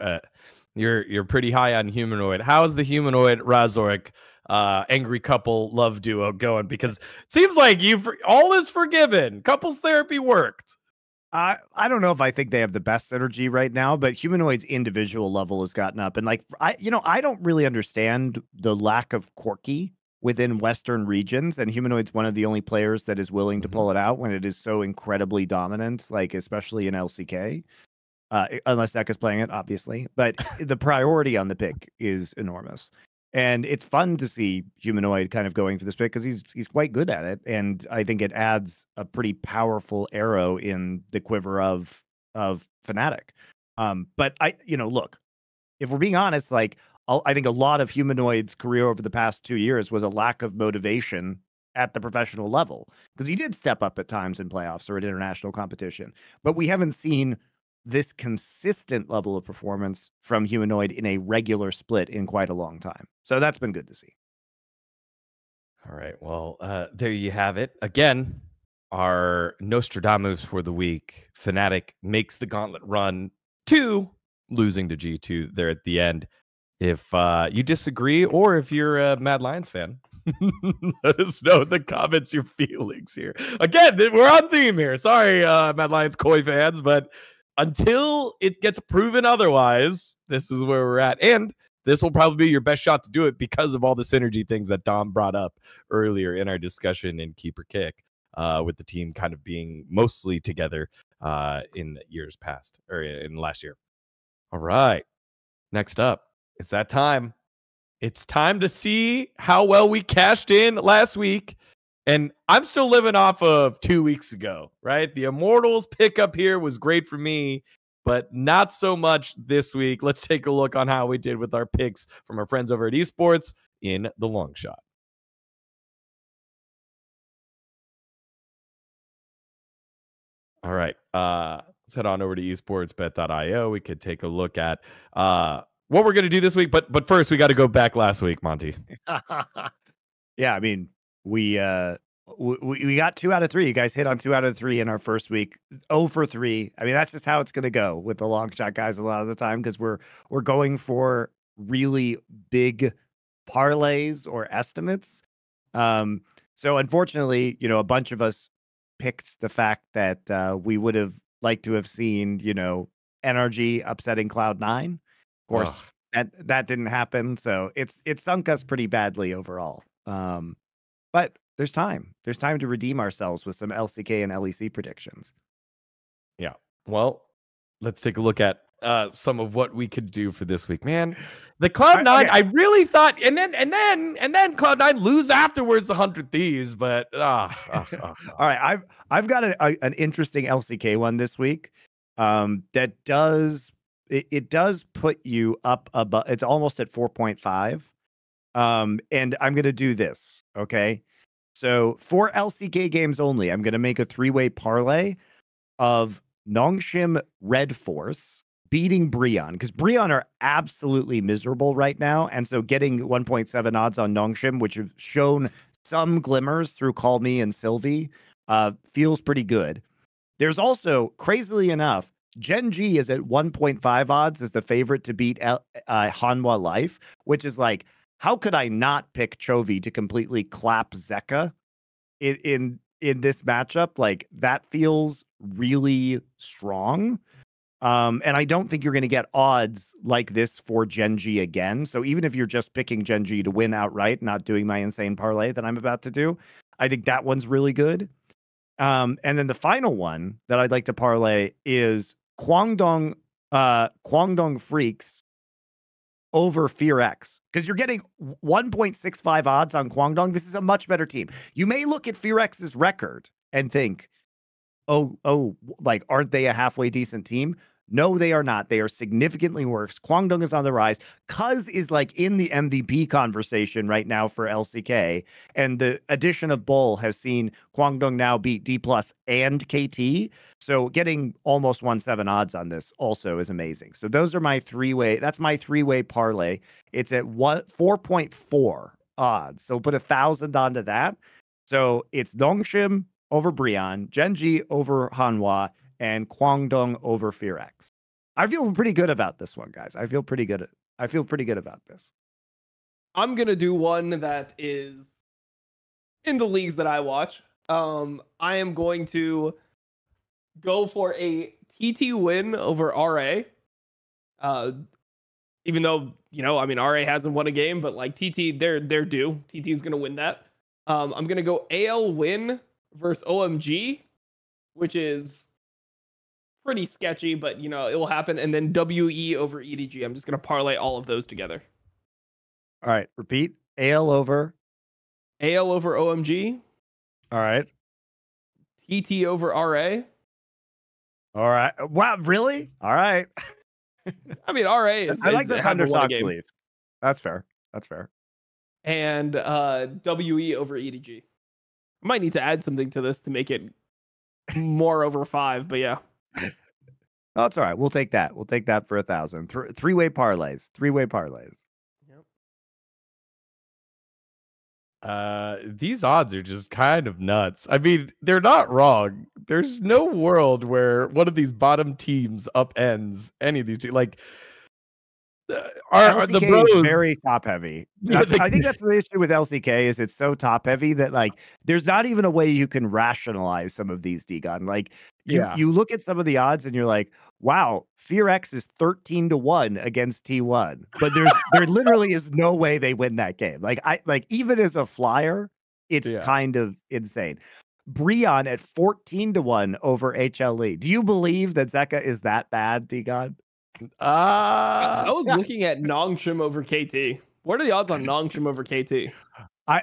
You're pretty high on Humanoid. How's the Humanoid Razork angry couple love duo going? Because it seems like all is forgiven. Couples therapy worked. I don't know if I think they have the best synergy right now, but Humanoid's individual level has gotten up, and like I don't really understand the lack of quirky within Western regions, and Humanoid's one of the only players that is willing to pull it out when it is so incredibly dominant, like especially in LCK. Unless Zek is playing it, obviously, but the priority on the pick is enormous. And it's fun to see Humanoid kind of going for this pick because he's quite good at it, and I think it adds a pretty powerful arrow in the quiver of Fnatic. But look, if we're being honest, like I think a lot of Humanoid's career over the past 2 years was a lack of motivation at the professional level because he did step up at times in playoffs or at international competition, but we haven't seen this consistent level of performance from Humanoid in a regular split in quite a long time. So that's been good to see. All right. Well, there you have it. Again, our nostraDOMus for the week. Fnatic makes the gauntlet run to losing to G2 there at the end. If you disagree or if you're a Mad Lions fan, let us know in the comments your feelings here. Again, we're on theme here. Sorry, Mad Lions Koi fans, but until it gets proven otherwise, this is where we're at. And this will probably be your best shot to do it because of all the synergy things that Dom brought up earlier in our discussion in Keeper Kick, with the team kind of being mostly together in years past, or in last year. All right. Next up, it's that time. It's time to see how well we cashed in last week. And I'm still living off of 2 weeks ago, right? The Immortals pickup here was great for me, but not so much this week. Let's take a look on how we did with our picks from our friends over at Esports in the long shot. All right. Let's head on over to esportsbet.io. We could take a look at what we're going to do this week. But first, we got to go back last week, Monte. Yeah, I mean, we got 2 out of 3. You guys hit on 2 out of 3 in our first week. 0 for 3. I mean, that's just how it's going to go with the long shot guys a lot of the time because we're going for really big parlays or estimates. So unfortunately, a bunch of us picked the fact that we would have liked to have seen, NRG upsetting Cloud9. Of course, that didn't happen. So it sunk us pretty badly overall. But there's time. There's time to redeem ourselves with some LCK and LEC predictions. Yeah. Well, let's take a look at some of what we could do for this week. Man, the Cloud9, I really thought, and then Cloud9 lose afterwards 100 Thieves, but all right, I've got an interesting LCK one this week. That does put you up above. It's almost at 4.5. And I'm gonna do this. Okay. So for LCK games only, I'm going to make a 3-way parlay of Nongshim Red Force beating Breon because Breon are absolutely miserable right now. And so getting 1.7 odds on Nongshim, which have shown some glimmers through Call Me and Sylvie, feels pretty good. There's also, crazily enough, Gen G is at 1.5 odds as the favorite to beat Hanwha Life, which is like, how could I not pick Chovy to completely clap Zeka in this matchup? Like, that feels really strong. And I don't think you're going to get odds like this for Gen G again. So even if you're just picking Gen G to win outright, not doing my insane parlay that I'm about to do, I think that one's really good. And then the final one that I'd like to parlay is Kwangdong Freaks over FearX, because you're getting 1.65 odds on Kwangdong. This is a much better team. You may look at FearX's record and think, oh, like, aren't they a halfway decent team? No, they are not. They are significantly worse. Kwangdong is on the rise. Cuz is like in the MVP conversation right now for LCK. And the addition of Bull has seen Kwangdong now beat D+ and KT. So getting almost 1.7 odds on this also is amazing. So those are my 3-way. That's my 3-way parlay. It's at 4.4 odds. So put 1,000 onto that. So it's Nongshim over Breon, Gen G over Hanwha, and Kwangdong over FearX. I feel pretty good about this one, guys. I feel pretty good about this. I'm gonna do one that is in the leagues that I watch. I am going to go for a TT win over RA. Even though, I mean, RA hasn't won a game, but like TT, they're due. TT is going to win that. I'm going to go AL win versus OMG, which is pretty sketchy, but it will happen. And then WE over EDG. I'm just going to parlay all of those together. All right, repeat. AL over OMG. All right. TT over RA. All right. Wow, really? All right. I mean, RA is. I like the haven't won a Thundersock game. belief. That's fair. That's fair. And WE over EDG. I might need to add something to this to make it more over 5, but yeah. Oh, that's all right. We'll take that. We'll take that for 1,000. Three-way parlays. Three-way parlays. These odds are just kind of nuts. I mean, they're not wrong. There's no world where one of these bottom teams upends any of these two. Like, are the bros is very top heavy? I think that's the issue with LCK is it's so top heavy that like there's not even a way you can rationalize some of these dGon. Like you look at some of the odds and you're like, wow, FearX is 13-1 against T1, but there literally is no way they win that game. Like even as a flyer, it's kind of insane. Breon at 14-1 over HLE. Do you believe that Zeka is that bad, dGon? I was looking at Nongshim over KT. What are the odds on Nongshim over KT?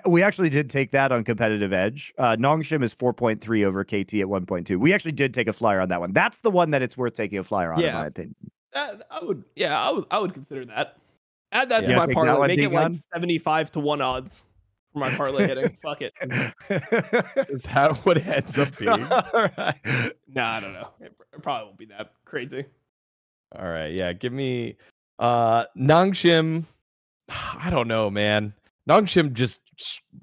We actually did take that on Competitive Edge. Nongshim is 4.3 over KT at 1.2. We actually did take a flyer on that one. That's the one that it's worth taking a flyer on, in my opinion. I would consider that. Add that to my parlay. Make it like 75-1 odds for my parlay hitting. Fuck it. Is that what it ends up being? Right. No, I don't know. It probably won't be that crazy. All right, yeah. Give me Nongshim. I don't know, man. Nongshim just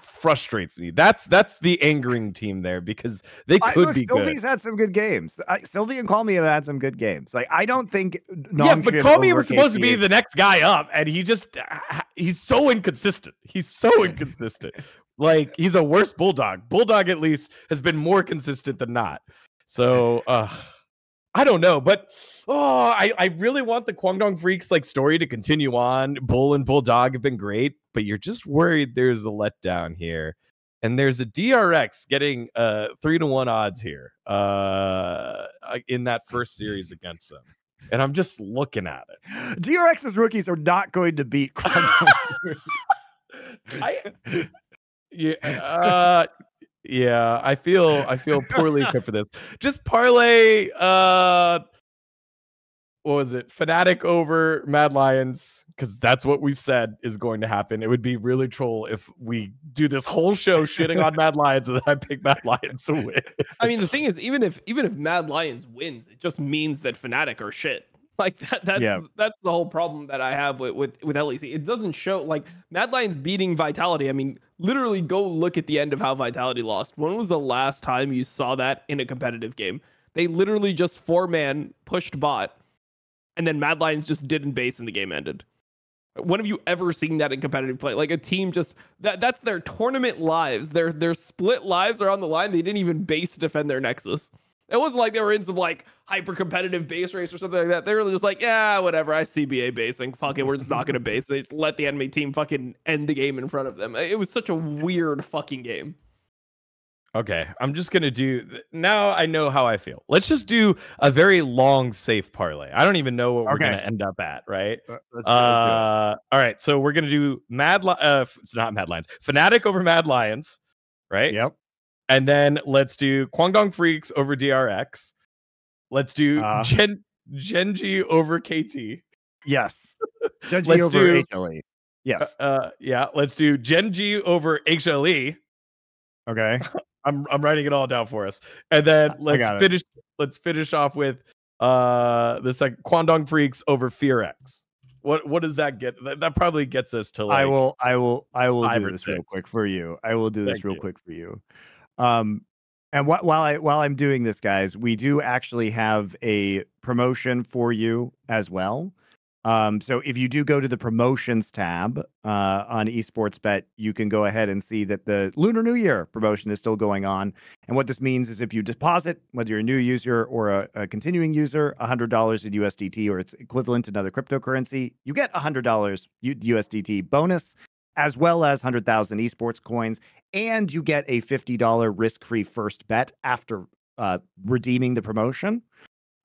frustrates me. That's the angering team there because they could be good. Sylvie's had some good games. Sylvie and Call Me have had some good games. Like I don't think. Yes, but Call Me was supposed to be the next guy up, and he's so inconsistent. He's so inconsistent. Like he's a worse Bulldog. Bulldog at least has been more consistent than not. So I don't know, but I really want the Guangdong Freaks like story to continue on. Bull and Bulldog have been great, but you're just worried there's a letdown here. And there's a DRX getting 3-1 odds here in that first series against them. And I'm just looking at it. DRX's rookies are not going to beat Guangdong. Yeah, I feel poorly equipped for this. Just parlay what was it? Fnatic over Mad Lions, because that's what we've said is going to happen. It would be really troll if we do this whole show shitting on Mad Lions and then I pick Mad Lions to win. I mean, the thing is, even if Mad Lions wins, it just means that Fnatic are shit. Like that's the whole problem that I have with LEC. It doesn't show like Mad Lions beating Vitality. I mean, literally go look at the end of how Vitality lost. When was the last time you saw that in a competitive game? They literally just 4-man pushed bot, and then Mad Lions just didn't base and the game ended. When have you ever seen that in competitive play? Like a team just that's their tournament lives. Their split lives are on the line. They didn't even base to defend their Nexus. It wasn't like they were in some like hyper competitive base race or something like that. They were just like, yeah, whatever. I CBA basing. Fuck it. We're just not going to base. They just let the enemy team fucking end the game in front of them. It was such a weird fucking game. Okay, I'm just going to do... Now I know how I feel. Let's just do a very long, safe parlay. I don't even know what we're going to end up at, right? Let's do it. All right, so we're going to do it's not Mad Lions. Fnatic over Mad Lions, right? Yep. And then let's do Guangdong Freaks over DRX. Let's do Genji over KT. Yes. Genji over HLE. Yes. Yeah. Let's do Genji over HLE. Okay. I'm writing it all down for us. And then let's finish off with the second Guangdong Freaks over FearX. What does that get? That probably gets us to like I will do this real quick for you. I will do this real quick for you. And while I'm doing this, guys, we do actually have a promotion for you as well. So if you do go to the promotions tab on Esports Bet, you can go ahead and see that the Lunar New Year promotion is still going on. And what this means is if you deposit, whether you're a new user or a continuing user, $100 in USDT or its equivalent to another cryptocurrency, you get $100 USDT bonus, as well as 100,000 esports coins, and you get a $50 risk-free first bet after redeeming the promotion.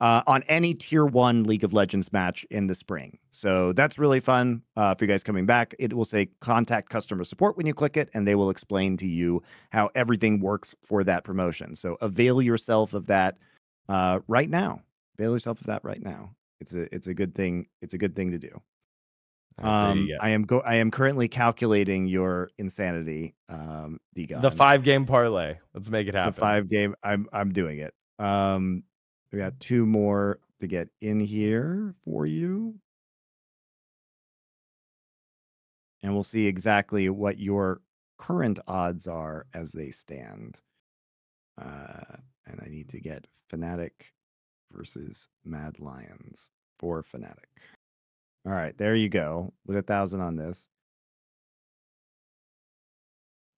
On any tier 1 League of Legends match in the spring. So that's really fun for you guys coming back. It will say contact customer support when you click it, and they will explain to you how everything works for that promotion. So avail yourself of that right now. Avail yourself of that right now. It's a good thing. It's a good thing to do. I am currently calculating your insanity, dGon. The 5-game parlay. Let's make it happen. The 5-game. I'm doing it. We got 2 more to get in here for you. And we'll see exactly what your current odds are as they stand. And I need to get Fnatic versus Mad Lions for Fnatic. All right, there you go. With 1,000 on this.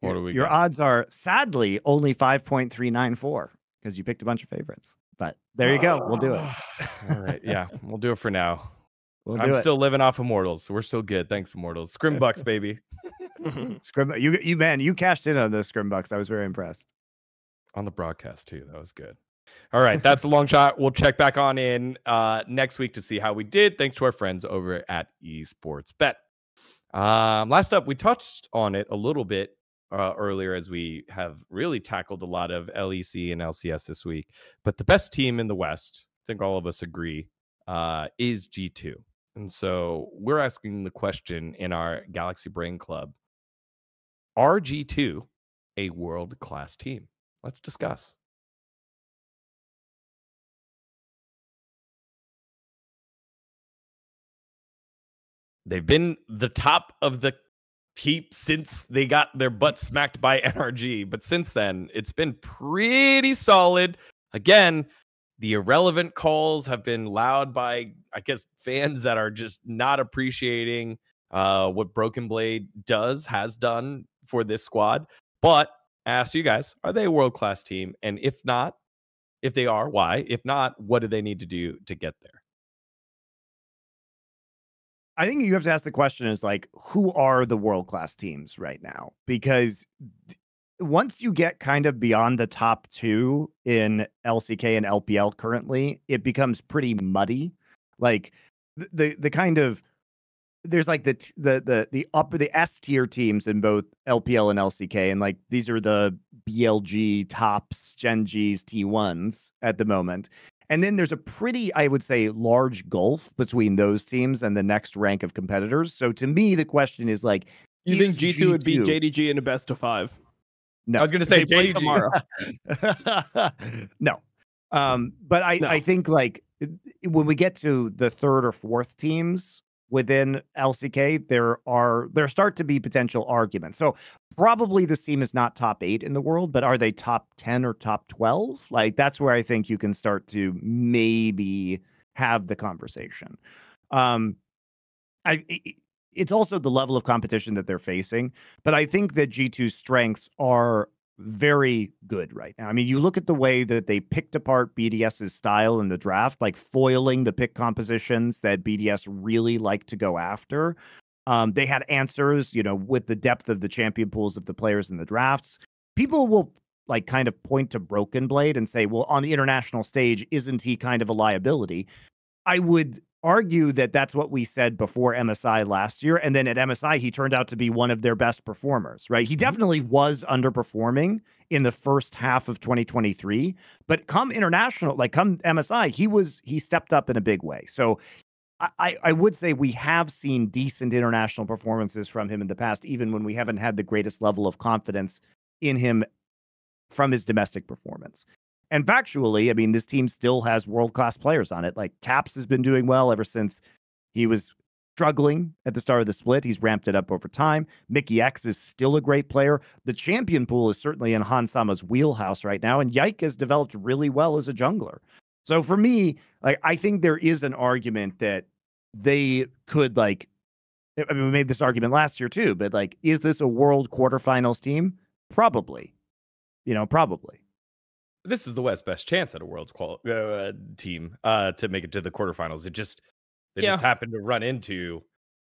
What do we Your got? odds are sadly only 5.394 because you picked a bunch of favorites. But there you go. We'll do it. All right. Yeah, we'll do it for now. I'm still living off Immortals, so we're still good. Thanks, Immortals. Scrimbucks, baby. You cashed in on the Scrimbucks. I was very impressed. On the broadcast, too. That was good. All right. That's the long shot. We'll check back on in next week to see how we did. Thanks to our friends over at Esports Bet. Last up, we touched on it a little bit earlier as we have really tackled a lot of LEC and LCS this week. But the best team in the West, I think all of us agree, is G2. And so we're asking the question in our Galaxy Brain Club, are G2 a world-class team? Let's discuss. They've been the top of the heap since they got their butt smacked by NRG. But since then, it's been pretty solid. Again, the irrelevant calls have been loud by, I guess, fans that are just not appreciating what Broken Blade has done for this squad. But I ask you guys, are they a world-class team? And if not, if they are, why? If not, what do they need to do to get there? I think you have to ask the question is like, who are the world-class teams right now? Because once you get kind of beyond the top 2 in LCK and LPL currently, it becomes pretty muddy. Like the kind of, there's like the S tier teams in both LPL and LCK, and like these are the BLG tops, Gen Gs, T1s at the moment. And then there's a pretty, I would say, large gulf between those teams and the next rank of competitors. So to me, the question is like, you think G2 would beat JDG in a best of 5? No, I was going to say JDG tomorrow. No, but I think like when we get to the 3rd or 4th teams within LCK, there start to be potential arguments. So probably this team is not top 8 in the world, but are they top 10 or top 12? Like that's where I think you can start to maybe have the conversation. It's also the level of competition that they're facing, but I think that G2's strengths are very good right now. I mean, you look at the way that they picked apart BDS's style in the draft, like foiling the pick compositions that BDS really like to go after. They had answers, with the depth of the champion pools of the players in the drafts. People will like kind of point to Broken Blade and say, well, on the international stage, isn't he kind of a liability? I would argue that that's what we said before MSI last year. And then at MSI, he turned out to be one of their best performers, right? He definitely was underperforming in the first half of 2023, but come international, like come MSI, he stepped up in a big way. So I would say we have seen decent international performances from him in the past, even when we haven't had the greatest level of confidence in him from his domestic performance. And factually, I mean, this team still has world-class players on it. Like Caps has been doing well ever since he was struggling at the start of the split. He's ramped it up over time. Mickey X is still a great player. The champion pool is certainly in Hansama's wheelhouse right now. And Yike has developed really well as a jungler. So for me, like I think there is an argument that they could like, I mean, we made this argument last year too, but like, is this a world quarterfinals team? Probably, probably. This is the West's best chance at a world's team to make it to the quarterfinals. They just happened to run into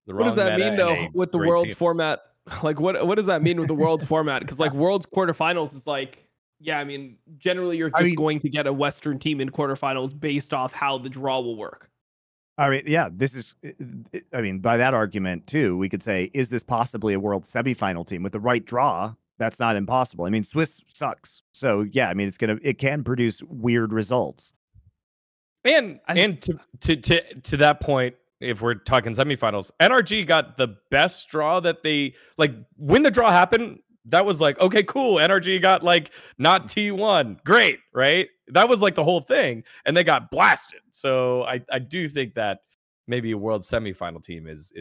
the wrong. What does that mean though with the world's team. format? Like what does that mean with the world's format? Because like world's quarterfinals is like, yeah, I mean, generally you're just going to get a Western team in quarterfinals based off how the draw will work. I mean, yeah, this is, I mean, by that argument too, we could say, is this possibly a world semifinal team with the right draw? That's not impossible. I mean, Swiss sucks. So yeah, I mean, it can produce weird results. And to that point, if we're talking semifinals, NRG got the best draw that they like when the draw happened. That was like, okay, cool. NRG got like not T1. Great, right? That was like the whole thing. And they got blasted. So I do think that maybe a world semifinal team is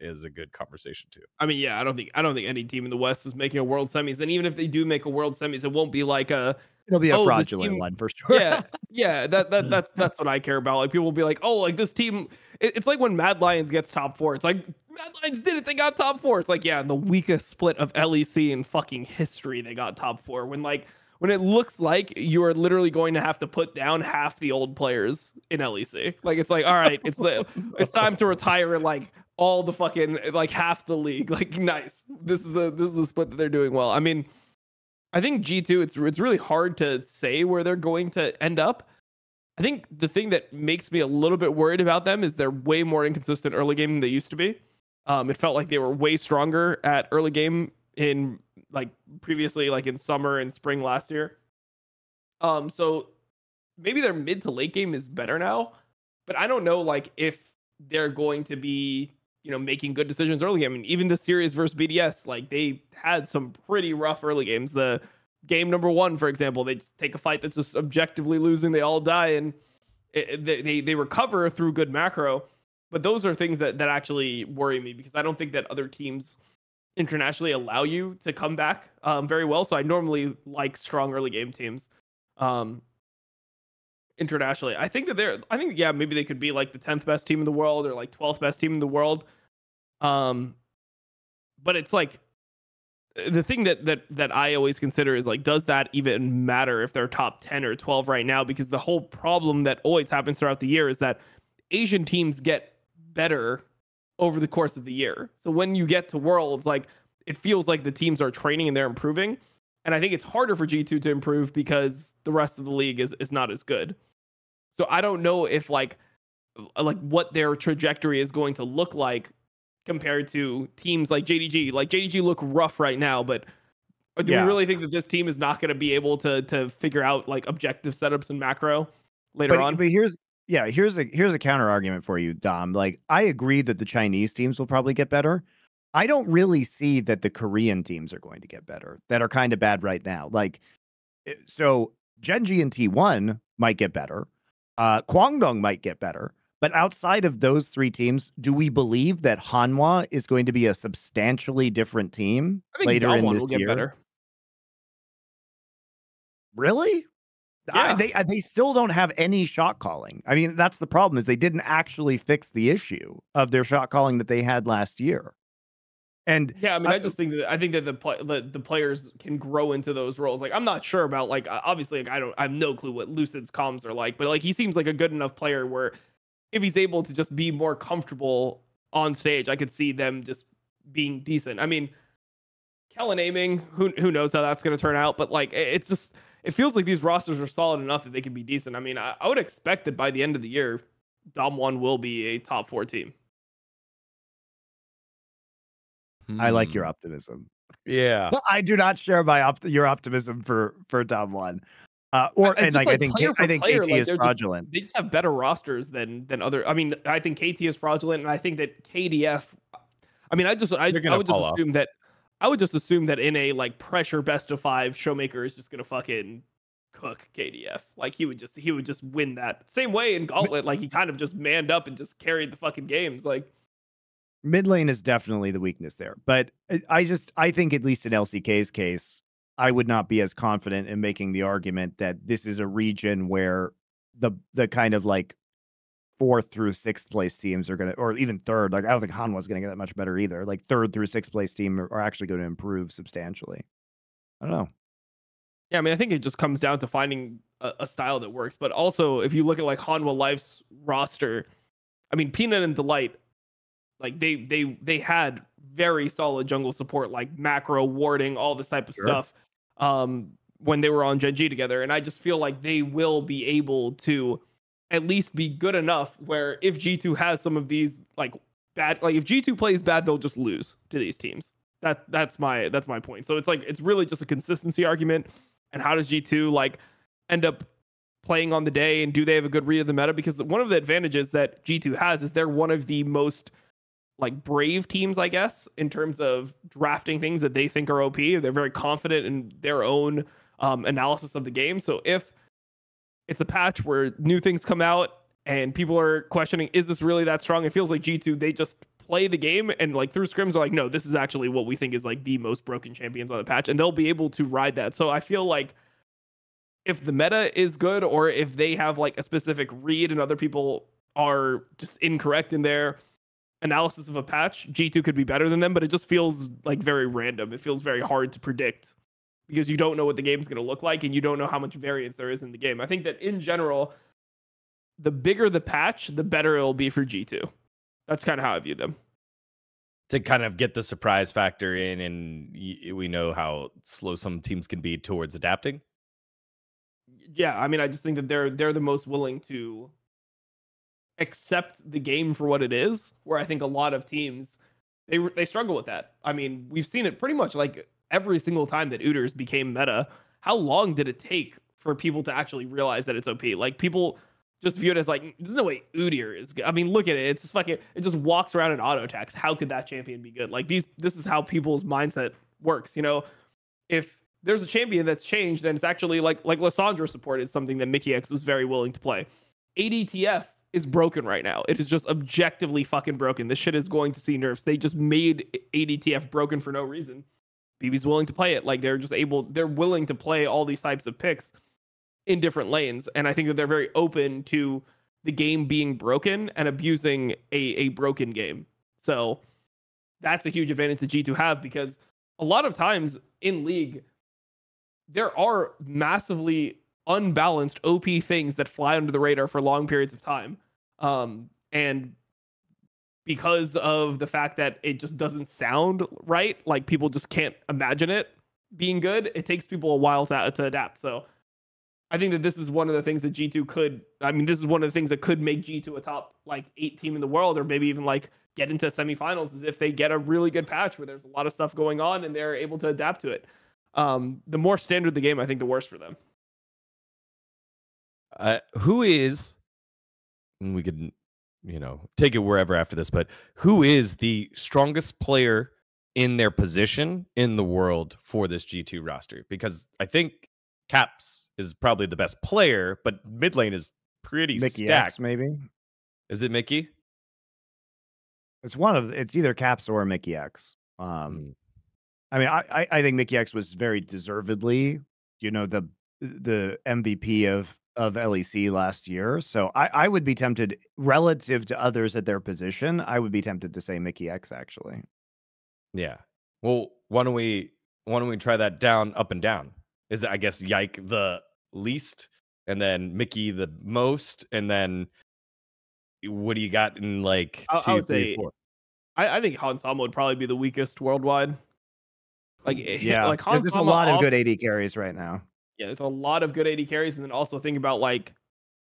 a good conversation too. I mean, yeah, I don't think any team in the West is making a world semis. And even if they do make a world semis, it won't be like it'll be a fraudulent one for sure. Yeah, that's what I care about. Like people will be like, oh, like this team. It's like when Mad Lions gets top 4. It's like Mad Lions did it. They got top 4. It's like, yeah, in the weakest split of LEC in fucking history, they got top 4. When it looks like you are literally going to have to put down half the old players in LEC. Like it's like, all right, it's time to retire like all the fucking like half the league. Like nice. This is the split that they're doing well. I mean, I think G2, it's really hard to say where they're going to end up. I think the thing that makes me a little bit worried about them is they're way more inconsistent early game than they used to be. It felt like they were way stronger at early game in like previously, like in summer and spring last year. So maybe their mid to late game is better now, but I don't know like if they're going to be, making good decisions early game. I mean, even the series versus BDS, like they had some pretty rough early games. The game number 1, for example, they just take a fight that's just objectively losing. They all die and they recover through good macro. But those are things that actually worry me because I don't think that other teams internationally allow you to come back very well. So I normally like strong early game teams internationally. I think maybe they could be like the 10th best team in the world or like 12th best team in the world. But it's like the thing that I always consider is like, does that even matter if they're top 10 or 12 right now? Because the whole problem that always happens throughout the year is that Asian teams get better over the course of the year. So when you get to Worlds, like it feels like the teams are training and they're improving. And I think it's harder for G2 to improve because the rest of the league is not as good. So I don't know if like what their trajectory is going to look like compared to teams like JDG. Like JDG look rough right now, but do we really think that this team is not going to be able to figure out like objective setups and macro later on? But here's a counter argument for you, Dom. Like I agree that the Chinese teams will probably get better. I don't really see that the Korean teams are going to get better that are kind of bad right now. Like, so Genji and T1 might get better. Kwangdong might get better. But outside of those 3 teams, do we believe that Hanwha is going to be a substantially different team later in this year? Better. Really? Yeah. They still don't have any shot calling. I mean, that's the problem is they didn't actually fix the issue of their shot calling that they had last year. And yeah, I mean, I think that the players can grow into those roles. Like, I'm not sure about like obviously like, I have no clue what Lucid's comms are like, but like he seems like a good enough player where if he's able to just be more comfortable on stage, I could see them just being decent. I mean, Kellen aiming, who knows how that's going to turn out, but like it feels like these rosters are solid enough that they can be decent. I mean, I would expect that by the end of the year, Dom1 will be a top 4 team. I like your optimism. Yeah, I do not share your optimism for Dom1. I think KT is fraudulent. They just have better rosters than other. I mean, I think KT is fraudulent, and I think that KDF. I mean, I would just assume that in a like pressure best of 5, Showmaker is just gonna fucking cook KDF. Like he would just win that same way in Gauntlet. Like he kind of just manned up and just carried the fucking games. Like mid lane is definitely the weakness there, but I think at least in LCK's case, I would not be as confident in making the argument that this is a region where the kind of like 4th through 6th place teams are going to, or even 3rd. Like, I don't think Hanwha's going to get that much better either. Like 3rd through 6th place team are actually going to improve substantially. I don't know. Yeah, I mean, I think it just comes down to finding a style that works. But also, if you look at like Hanwha Life's roster, I mean, Peanut and Delight, like they had very solid jungle support, like macro warding, all this type of stuff, when they were on Gen G together. And I just feel like they will be able to at least be good enough where if G2 has some of these like bad, like if G2 plays bad, they'll just lose to these teams. That's my point. So it's like, it's really just a consistency argument. And how does G2 like end up playing on the day, and do they have a good read of the meta? Because one of the advantages that G2 has is they're one of the most like brave teams, I guess, in terms of drafting things that they think are OP. They're very confident in their own analysis of the game. So if it's a patch where new things come out and people are questioning, is this really that strong? It feels like G2, they just play the game and like through scrims are like, no, this is actually what we think is like the most broken champions on the patch, and they'll be able to ride that. So I feel like if the meta is good, or if they have like a specific read and other people are just incorrect in their analysis of a patch, G2 could be better than them, but it just feels like very random. It feels very hard to predict because you don't know what the game's going to look like and you don't know how much variance there is in the game. I think that in general, the bigger the patch, the better it'll be for G2. That's kind of how I view them. To kind of get the surprise factor in, and we know how slow some teams can be towards adapting. Yeah, I mean, I just think that they're the most willing to accept the game for what it is, where I think a lot of teams they struggle with that. I mean, we've seen it pretty much like every single time that Uters became meta. How long did it take for people to actually realize that it's OP? Like, people just view it as like, there's no way Udyr is good. I mean, look at it. It's just fucking, it just walks around in auto attacks. How could that champion be good? Like, this is how people's mindset works. You know, if there's a champion that's changed and it's actually like Lissandra support is something that Mickey X was very willing to play. ADTF is broken right now. It is just objectively fucking broken. This shit is going to see nerfs. They just made ADTF broken for no reason. BB's willing to play it. Like, they're willing to play all these types of picks in different lanes. And I think that they're very open to the game being broken and abusing a broken game. So that's a huge advantage that G2 have, because a lot of times in League, there are massively unbalanced OP things that fly under the radar for long periods of time. And because of the fact that it just doesn't sound right, like people just can't imagine it being good, it takes people a while to adapt. So I think that this is one of the things that G2 could, I mean, this is one of the things that could make G2 a top like 8 team in the world, or maybe even like get into semifinals, is if they get a really good patch where there's a lot of stuff going on and they're able to adapt to it. The more standard the game, I think the worse for them. Who is, and we could, you know, take it wherever after this, but who is the strongest player in their position in the world for this G2 roster? Because I think Caps is probably the best player, but mid lane is pretty Mickey stacked. X, maybe. Is it Mickey? It's either Caps or Mickey X. I mean, I think Mickey X was very deservedly, you know, the MVP of LEC last year. So I would be tempted, relative to others at their position, I would be tempted to say Mickey X, actually. Yeah. Well, why don't we try that down, up and down? Is it, I guess, Yike the least, and then Mickey the most, and then what do you got in like I 2, would 3, say 4? I think Hans Sama would probably be the weakest worldwide. Like, Yeah, like because there's a Hans lot Sama of good AD carries right now. Yeah, there's a lot of good AD carries, and then also think about like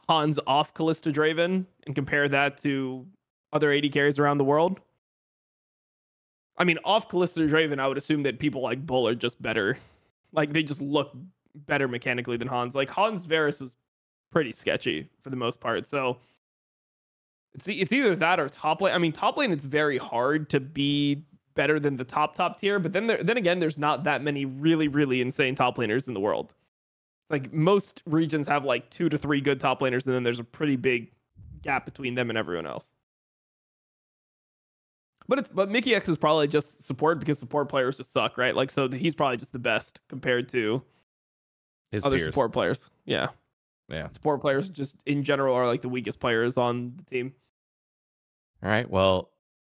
Hans off Kalista Draven and compare that to other AD carries around the world. I mean, off Kalista Draven, I would assume that people like Bull are just better. Like, they just look better mechanically than Hans. Like, Hans Varus was pretty sketchy for the most part. So it's either that or top lane. I mean, top lane, it's very hard to be better than the top tier. But then again, there's not that many really, really insane top laners in the world. Like, most regions have like 2 to 3 good top laners, and then there's a pretty big gap between them and everyone else. But Mickey X is probably just support, because support players just suck, right? Like, so he's probably just the best compared to His other peers. support players. Yeah. Yeah. Support players just in general are like the weakest players on the team. All right. Well,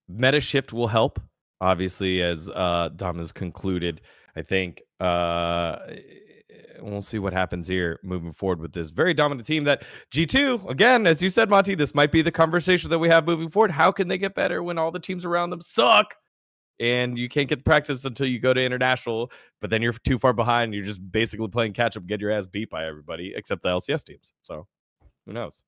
meta shift will help, obviously, as Dom has concluded. I think we'll see what happens here moving forward with this very dominant team that G2, again, as you said, Monte, this might be the conversation that we have moving forward. How can they get better when all the teams around them suck? And you can't get the practice until you go to international, but then you're too far behind. You're just basically playing catch up, get your ass beat by everybody except the LCS teams. So who knows?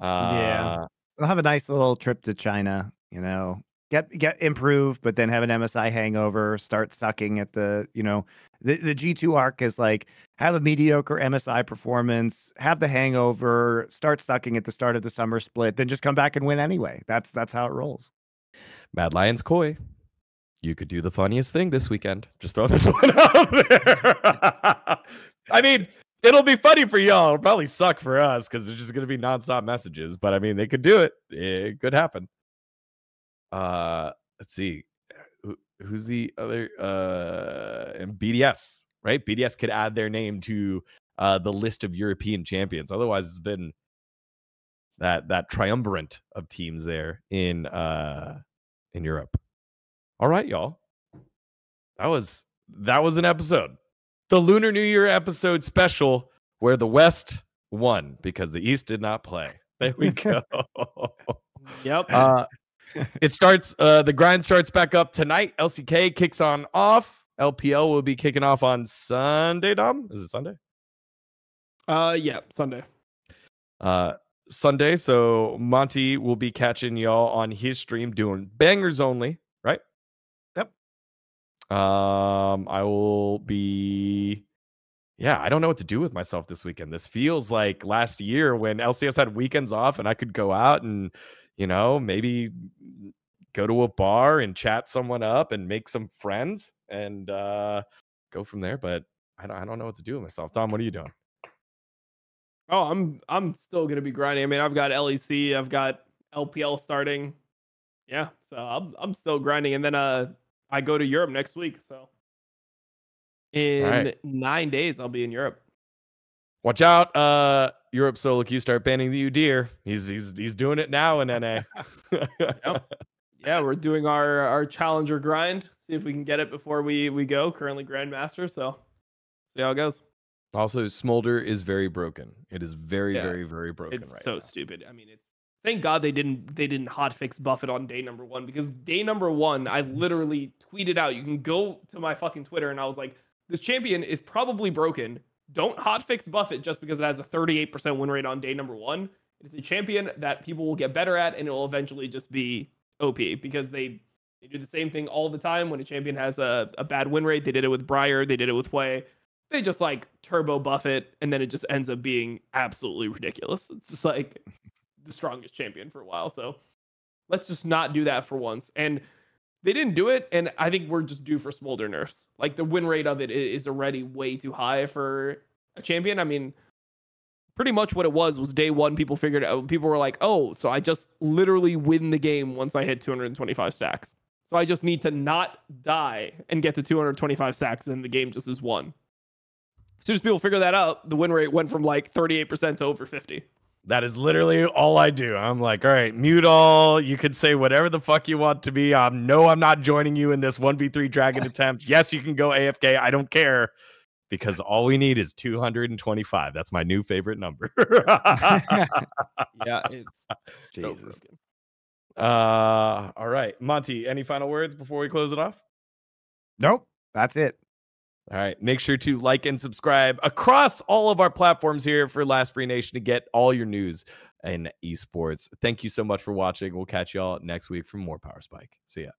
Yeah. They'll have a nice little trip to China, you know, get improved, but then have an MSI hangover, start sucking at the, you know, the G2 arc is like have a mediocre MSI performance, have the hangover, start sucking at the start of the summer split, then just come back and win anyway. That's how it rolls. Mad Lions Koi, you could do the funniest thing this weekend. Just throw this one out there. I mean, it'll be funny for y'all. It'll probably suck for us because it's just going to be nonstop messages. But I mean, they could do it. It could happen. Let's see. Who's the other? And BDS, right? BDS could add their name to the list of European champions. Otherwise, it's been that triumvirate of teams there in Europe. All right, y'all. That was an episode. The Lunar New Year episode special where the West won because the East did not play. There we go. Yep. It starts, the grind starts back up tonight. LCK kicks on off. LPL will be kicking off on Sunday, Dom? Is it Sunday? Yeah, Sunday. Sunday, so Monte will be catching y'all on his stream doing bangers only, right? Yep. I will be... Yeah, I don't know what to do with myself this weekend. This feels like last year when LCS had weekends off and I could go out and, you know, maybe go to a bar and chat someone up and make some friends and go from there. But I don't know what to do with myself. Dom, what are you doing? Oh, I'm still gonna be grinding. I mean, I've got LEC, I've got LPL starting. Yeah, so I'm still grinding, and then I go to Europe next week. So in 9 days, I'll be in Europe. Watch out, Europe solo queue, start banning the Udyr. He's doing it now in NA. Yep. Yeah, we're doing our challenger grind. See if we can get it before we go. Currently Grandmaster, so see how it goes. Also, Smolder is very broken. It is very, very broken. It's right so now. stupid. I mean, thank God they didn't hotfix buff it on day number 1, because day number 1, I literally tweeted out. You can go to my fucking Twitter, and I was like, this champion is probably broken. Don't hotfix buff it just because it has a 38% win rate on day number 1. It's a champion that people will get better at, and it will eventually just be OP because they do the same thing all the time. When a champion has a bad win rate, they did it with Briar, they did it with Hwei. They just like turbo buff it, and then it just ends up being absolutely ridiculous. It's just like the strongest champion for a while. So let's just not do that for once. And they didn't do it, and I think we're just due for Smolder nerfs. Like the win rate of it is already way too high for a champion. I mean, pretty much what it was day 1. People figured out. People were like, "Oh, so I just literally win the game once I hit 225 stacks. So I just need to not die and get to 225 stacks, and the game just is won." As soon as people figure that out, the win rate went from like 38% to over 50. That is literally all I do. I'm like, all right, mute all. You can say whatever the fuck you want to me. No, I'm not joining you in this 1v3 dragon attempt. Yes, you can go AFK. I don't care. Because all we need is 225. That's my new favorite number. Yeah, it's so Jesus. broken. All right. Monte, any final words before we close it off? Nope. That's it. All right. Make sure to like and subscribe across all of our platforms here for Last Free Nation to get all your news in esports. Thank you so much for watching. We'll catch y'all next week for more Power Spike. See ya.